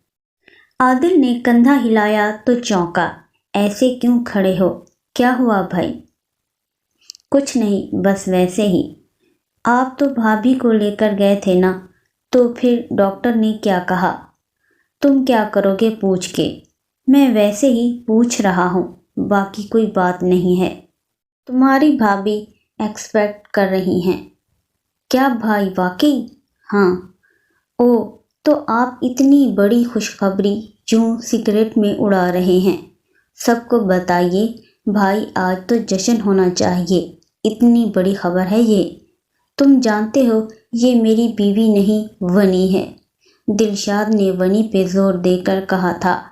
عادل نے کندھا ہلایا تو چونکا۔ ایسے کیوں کھڑے ہو؟ کیا ہوا بھائی؟ کچھ نہیں، بس ویسے ہی۔ آپ تو بھابھی کو لے کر گئے تھے نا، تو پھر ڈاکٹر نے کیا کہا؟ تم کیا کرو گے پوچھ کے؟ میں ویسے ہی پوچھ رہا ہوں، باقی کوئی بات نہیں ہے۔ تمہاری بھابھی ایکسپیکٹ کر رہی ہیں۔ کیا بھائی واقعی؟ ہاں۔ او، تو آپ اتنی بڑی خوشخبری کیوں سگریٹ میں اڑا رہے ہیں؟ سب کو بتائیے، بھائی آج تو جشن ہونا چاہیے، اتنی بڑی خبر ہے یہ۔ تم جانتے ہو یہ میری بیوی نہیں، ونی ہے۔ دلشاد نے ونی پہ زور دے کر کہا تھا۔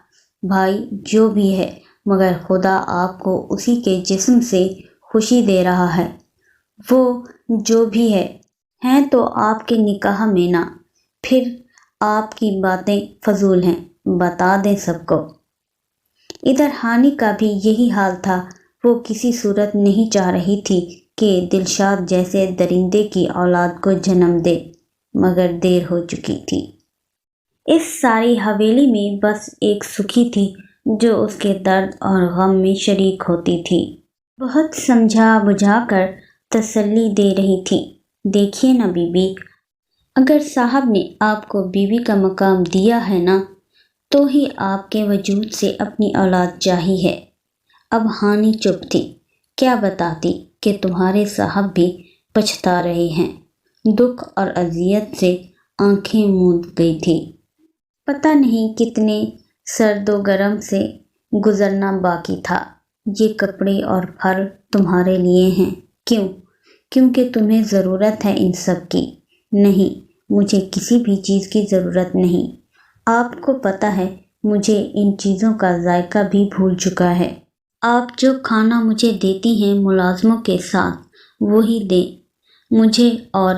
بھائی جو بھی ہے، مگر خدا آپ کو اسی کے جسم سے خوشی دے رہا ہے۔ وہ جو بھی ہے، ہیں تو آپ کے نکاح میں نا، پھر آپ کی باتیں فضول ہیں، بتا دیں سب کو۔ ادھر ہانی کا بھی یہی حال تھا۔ وہ کسی صورت نہیں چاہ رہی تھی کہ دلشاد جیسے درندے کی اولاد کو جنم دے، مگر دیر ہو چکی تھی۔ اس ساری حویلی میں بس ایک سکھی تھی جو اس کے درد اور غم میں شریک ہوتی تھی۔ بہت سمجھا بجھا کر تسلی دے رہی تھی۔ دیکھیے نا بی بی، اگر صاحب نے آپ کو بیوی کا مقام دیا ہے نا، تو ہی آپ کے وجود سے اپنی اولاد چاہی ہے۔ اب ہانی چپ تھی۔ کیا بتاتی کہ تمہارے صاحب بھی پچھتا رہے ہیں۔ دکھ اور اذیت سے آنکھیں موند گئی تھی۔ پتہ نہیں کتنے سرد و گرم سے گزرنا باقی تھا۔ یہ کپڑے اور پھل تمہارے لیے ہیں۔ کیوں؟ کیونکہ تمہیں ضرورت ہے ان سب کی۔ نہیں، مجھے کسی بھی چیز کی ضرورت نہیں۔ آپ کو پتہ ہے مجھے ان چیزوں کا ذائقہ بھی بھول چکا ہے۔ آپ جو کھانا مجھے دیتی ہیں ملازموں کے ساتھ وہی دیں، مجھے اور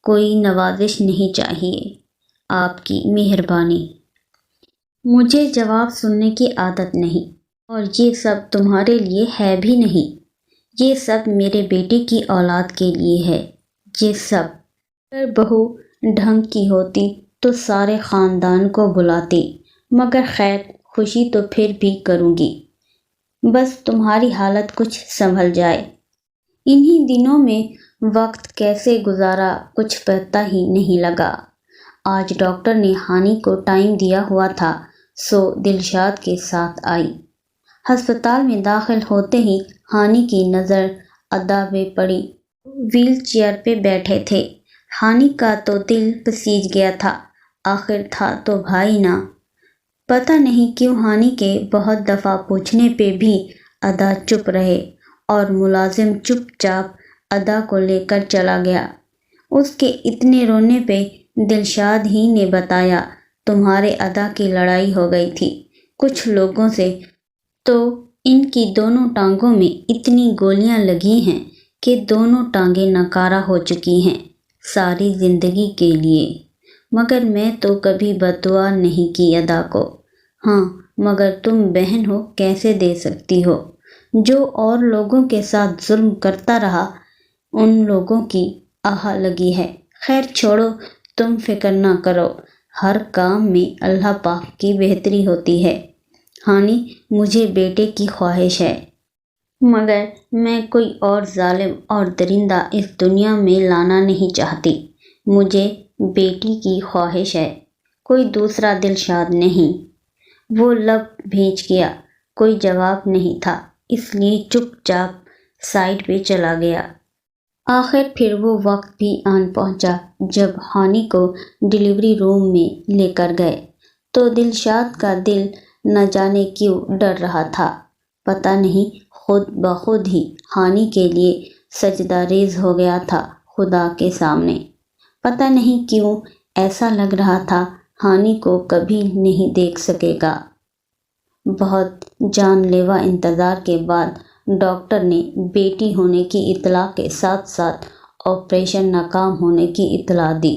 کوئی نوازش نہیں چاہیے۔ آپ کی مہربانی۔ مجھے جواب سننے کی عادت نہیں، اور یہ سب تمہارے لیے ہے بھی نہیں۔ یہ سب میرے بیٹے کی اولاد کے لیے ہے۔ یہ سب اگر بہو ڈھنگ کی ہوتی تو سارے خاندان کو بلاتی، مگر خیر خوشی تو پھر بھی کروں گی، بس تمہاری حالت کچھ سنبھل جائے۔ انہی دنوں میں وقت کیسے گزارا کچھ پتہ ہی نہیں لگا۔ آج ڈاکٹر نے ہانی کو ٹائم دیا ہوا تھا، سو دلشاد کے ساتھ آئی۔ ہسپتال میں داخل ہوتے ہی ہانی کی نظر ادا پہ پڑی۔ ویل چیئر پہ بیٹھے تھے۔ ہانی کا تو دل پسیج گیا تھا، آخر تھا تو بھائی نا۔ پتہ نہیں کیوں ہانی کے بہت دفعہ پوچھنے پہ بھی ادا چپ رہے، اور ملازم چپ چاپ ادا کو لے کر چلا گیا۔ اس کے اتنے رونے پہ دلشاد ہی نے بتایا، تمہارے ادا کی لڑائی ہو گئی تھی کچھ لوگوں سے، تو ان کی دونوں ٹانگوں میں اتنی گولیاں لگی ہیں کہ دونوں ٹانگیں ناکارہ ہو چکی ہیں ساری زندگی کے لیے۔ مگر میں تو کبھی بد دعا نہیں کی ادا کو۔ ہاں، مگر تم بہن ہو، کیسے دے سکتی ہو؟ جو اور لوگوں کے ساتھ ظلم کرتا رہا، ان لوگوں کی آہ لگی ہے۔ خیر چھوڑو، تم فکر نہ کرو، ہر کام میں اللہ پاک کی بہتری ہوتی ہے۔ ہانی، مجھے بیٹے کی خواہش ہے، مگر میں کوئی اور ظالم اور درندہ اس دنیا میں لانا نہیں چاہتی۔ مجھے بیٹی کی خواہش ہے، کوئی دوسرا دلشاد نہیں۔ وہ لب بھیج گیا، کوئی جواب نہیں تھا، اس لیے چپ چاپ سائڈ پہ چلا گیا۔ آخر پھر وہ وقت بھی آن پہنچا جب ہانی کو ڈلیوری روم میں لے کر گئے، تو دلشاد کا دل نہ جانے کیوں ڈر رہا تھا۔ پتہ نہیں خود بخود ہی ہانی کے لیے سجدہ ریز ہو گیا تھا خدا کے سامنے۔ پتہ نہیں کیوں ایسا لگ رہا تھا ہانی کو کبھی نہیں دیکھ سکے گا۔ بہت جان لیوا انتظار کے بعد ڈاکٹر نے بیٹی ہونے کی اطلاع کے ساتھ ساتھ آپریشن ناکام ہونے کی اطلاع دی۔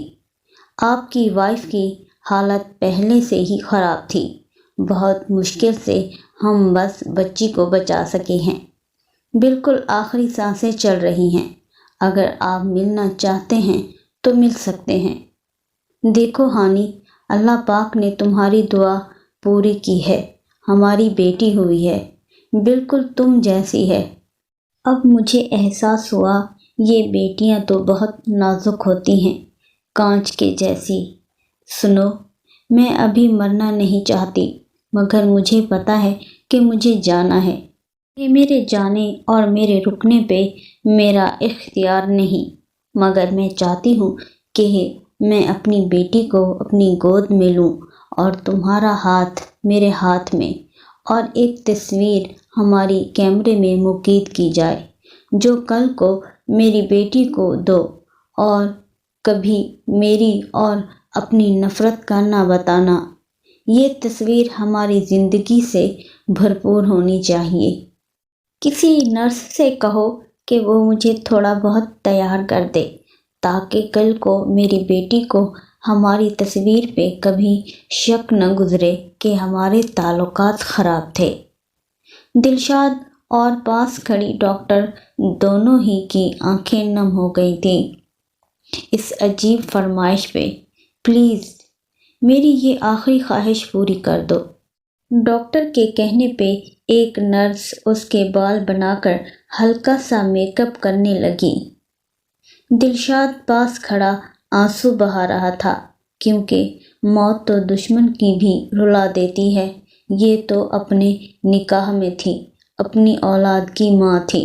آپ کی وائف کی حالت پہلے سے ہی خراب تھی، بہت مشکل سے ہم بس بچی کو بچا سکے ہیں، بالکل آخری سانسیں چل رہی ہیں۔ اگر آپ ملنا چاہتے ہیں تو مل سکتے ہیں۔ دیکھو ہانی، اللہ پاک نے تمہاری دعا پوری کی ہے، ہماری بیٹی ہوئی ہے، بالکل تم جیسی ہے۔ اب مجھے احساس ہوا یہ بیٹیاں تو بہت نازک ہوتی ہیں، کانچ کے جیسی۔ سنو، میں ابھی مرنا نہیں چاہتی، مگر مجھے پتہ ہے کہ مجھے جانا ہے۔ یہ میرے جانے اور میرے رکنے پہ میرا اختیار نہیں، مگر میں چاہتی ہوں کہ میں اپنی بیٹی کو اپنی گود میں لوں اور تمہارا ہاتھ میرے ہاتھ میں، اور ایک تصویر ہماری کیمرے میں مقید کی جائے جو کل کو میری بیٹی کو دو، اور کبھی میری اور اپنی نفرت کا نہ بتانا۔ یہ تصویر ہماری زندگی سے بھرپور ہونی چاہیے۔ کسی نرس سے کہو کہ وہ مجھے تھوڑا بہت تیار کر دے، تاکہ کل کو میری بیٹی کو ہماری تصویر پہ کبھی شک نہ گزرے کہ ہمارے تعلقات خراب تھے۔ دلشاد اور پاس کھڑی ڈاکٹر دونوں ہی کی آنکھیں نم ہو گئی تھیں اس عجیب فرمائش پہ۔ پلیز میری یہ آخری خواہش پوری کر دو۔ ڈاکٹر کے کہنے پہ ایک نرس اس کے بال بنا کر ہلکا سا میک اپ کرنے لگی۔ دلشاد پاس کھڑا آنسو بہا رہا تھا، کیونکہ موت تو دشمن کی بھی رلا دیتی ہے، یہ تو اپنے نکاح میں تھی، اپنی اولاد کی ماں تھی۔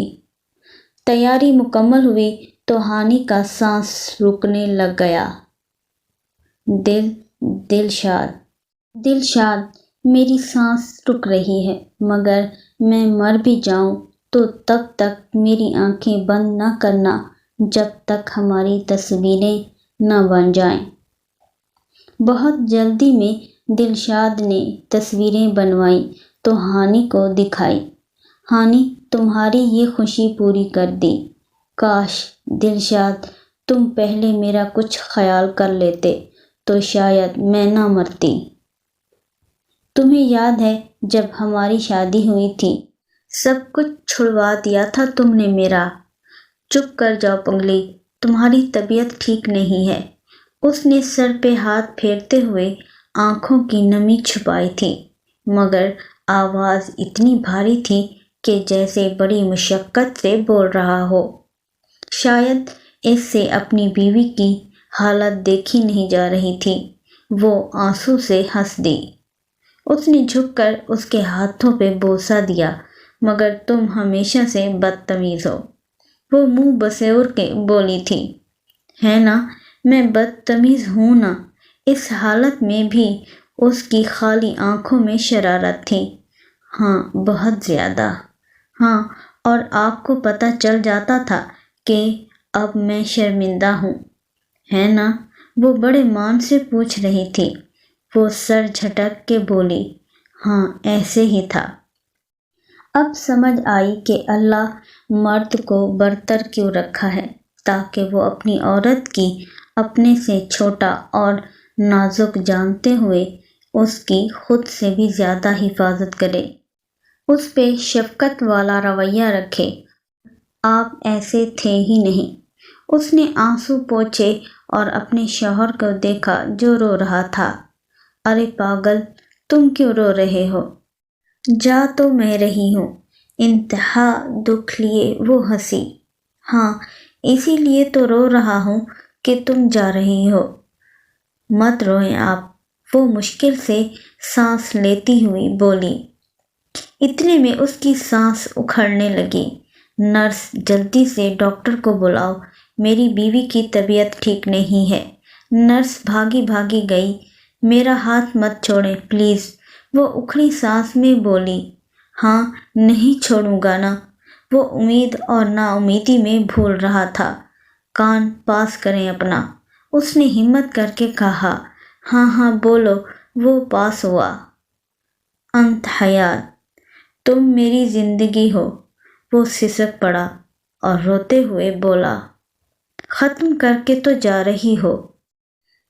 تیاری مکمل ہوئی تو ہانی کا سانس رکنے لگ گیا۔ دلشاد، میری سانس رک رہی ہے، مگر میں مر بھی جاؤں تو تب تک میری آنکھیں بند نہ کرنا جب تک ہماری تصویریں نہ بن جائیں۔ بہت جلدی میں دلشاد نے تصویریں بنوائیں تو ہانی کو دکھائی۔ ہانی تمہاری یہ خوشی پوری کر دی۔ کاش دلشاد تم پہلے میرا کچھ خیال کر لیتے تو شاید میں نہ مرتی۔ تمہیں یاد ہے جب ہماری شادی ہوئی تھی، سب کچھ چھڑوا دیا تھا تم نے میرا۔ چپ کر جاؤ پگلی، تمہاری طبیعت ٹھیک نہیں ہے۔ اس نے سر پہ ہاتھ پھیرتے ہوئے آنکھوں کی نمی چھپائی تھی، مگر آواز اتنی بھاری تھی کہ جیسے بڑی مشقت سے بول رہا ہو۔ شاید اس سے اپنی بیوی کی حالت دیکھی نہیں جا رہی تھی۔ وہ آنسو سے ہنس دی۔ اس نے جھک کر اس کے ہاتھوں پہ بوسہ دیا۔ مگر تم ہمیشہ سے بدتمیز ہو، وہ منہ بسور کے بولی تھی۔ ہے نا، میں بدتمیز ہوں نا؟ اس حالت میں بھی اس کی خالی آنکھوں میں شرارت تھی۔ ہاں، بہت زیادہ۔ ہاں، اور آپ کو پتہ چل جاتا تھا کہ اب میں شرمندہ ہوں، ہے نا؟ وہ بڑے مان سے پوچھ رہی تھی۔ وہ سر جھٹک کے بولی، ہاں ایسے ہی تھا۔ اب سمجھ آئی کہ اللہ مرد کو برتر کیوں رکھا ہے، تاکہ وہ اپنی عورت کی اپنے سے چھوٹا اور نازک جانتے ہوئے اس کی خود سے بھی زیادہ حفاظت کرے، اس پہ شفقت والا رویہ رکھے۔ آپ ایسے تھے ہی نہیں۔ اس نے آنسو پوچھے اور اپنے شوہر کو دیکھا جو رو رہا تھا۔ ارے پاگل، تم کیوں رو رہے ہو؟ جا تو میں رہی ہوں۔ انتہا دکھ لیے وہ ہنسی۔ ہاں، اسی لیے تو رو رہا ہوں کہ تم جا رہی ہو۔ مت روئیں آپ، وہ مشکل سے سانس لیتی ہوئی بولی۔ اتنے میں اس کی سانس اکھڑنے لگی۔ نرس، جلدی سے ڈاکٹر کو بلاؤ، میری بیوی کی طبیعت ٹھیک نہیں ہے۔ نرس بھاگی بھاگی گئی۔ میرا ہاتھ مت چھوڑیں پلیز، وہ اکھڑی سانس میں بولی۔ ہاں، نہیں چھوڑوں گا نا۔ وہ امید اور نا امیدی میں بھول رہا تھا۔ کان پاس کریں اپنا، اس نے ہمت کر کے کہا۔ ہاں ہاں بولو، وہ پاس ہوا۔ انت حیات، تم میری زندگی ہو۔ وہ سسک پڑا اور روتے ہوئے بولا، ختم کر کے تو جا رہی ہو۔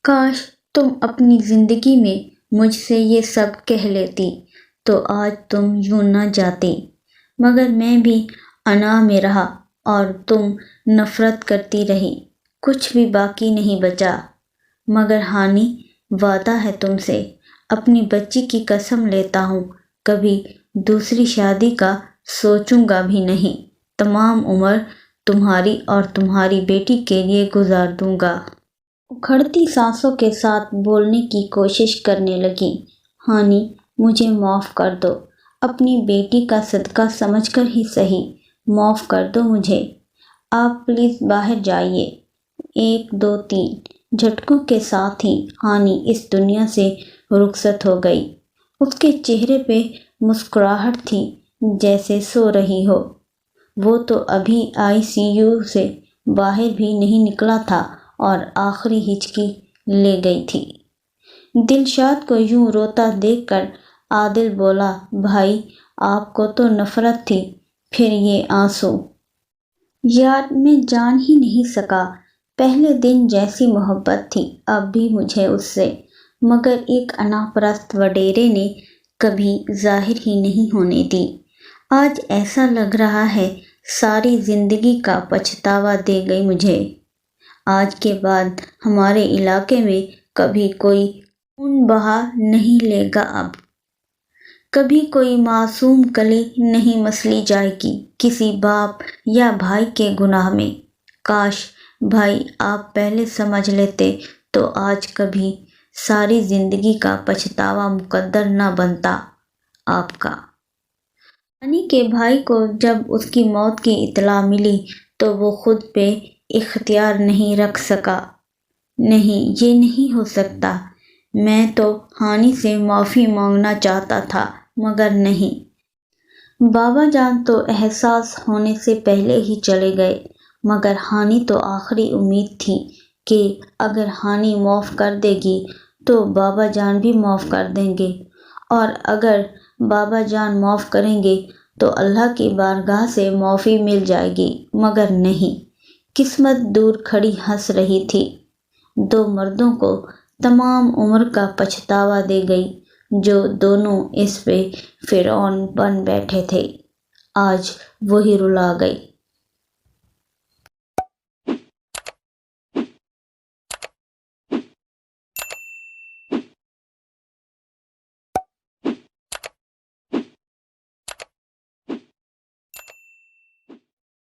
کاش تم اپنی زندگی میں مجھ سے یہ سب کہہ لیتی تو آج تم یوں نہ جاتی، مگر میں بھی انا میں رہا اور تم نفرت کرتی رہی، کچھ بھی باقی نہیں بچا۔ مگر ہانی، وعدہ ہے تم سے، اپنی بچی کی قسم لیتا ہوں، کبھی دوسری شادی کا سوچوں گا بھی نہیں، تمام عمر تمہاری اور تمہاری بیٹی کے لیے گزار دوں گا۔ اکھڑتی سانسوں کے ساتھ بولنے کی کوشش کرنے لگی۔ ہانی، مجھے معاف کر دو، اپنی بیٹی کا صدقہ سمجھ کر ہی صحیح، معاف کر دو مجھے۔ آپ پلیز باہر جائیے۔ 1 2 3 جھٹکوں کے ساتھ ہی ہانی اس دنیا سے رخصت ہو گئی۔ اس کے چہرے پہ مسکراہٹ تھی جیسے سو رہی ہو۔ وہ تو ابھی ICU سے باہر بھی نہیں نکلا تھا اور آخری ہچکی لے گئی تھی۔ دلشاد کو یوں روتا دیکھ کر عادل بولا، بھائی آپ کو تو نفرت تھی، پھر یہ آنسو؟ یار میں جان ہی نہیں سکا، پہلے دن جیسی محبت تھی اب بھی مجھے اس سے، مگر ایک انا پرست وڈیرے نے کبھی ظاہر ہی نہیں ہونے دی۔ آج ایسا لگ رہا ہے ساری زندگی کا پچھتاوا دے گئی مجھے۔ آج کے بعد ہمارے علاقے میں کبھی کوئی خون بہا نہیں لے گا، اب کبھی کوئی معصوم کلی نہیں مسلی جائے گی کسی باپ یا بھائی کے گناہ میں۔ کاش بھائی آپ پہلے سمجھ لیتے تو آج کبھی ساری زندگی کا پچھتاوا مقدر نہ بنتا آپ کا۔ ہانی کے بھائی کو جب اس کی موت کی اطلاع ملی تو وہ خود پہ اختیار نہیں رکھ سکا۔ نہیں، یہ نہیں ہو سکتا۔ میں تو ہانی سے معافی مانگنا چاہتا تھا مگر نہیں۔ بابا جان تو احساس ہونے سے پہلے ہی چلے گئے، مگر ہانی تو آخری امید تھی کہ اگر ہانی معاف کر دے گی تو بابا جان بھی معاف کر دیں گے، اور اگر بابا جان معاف کریں گے تو اللہ کی بارگاہ سے معافی مل جائے گی، مگر نہیں۔ قسمت دور کھڑی ہنس رہی تھی، دو مردوں کو تمام عمر کا پچھتاوا دے گئی جو دونوں اس پہ فرعون بن بیٹھے تھے۔ آج وہی رلا گئی۔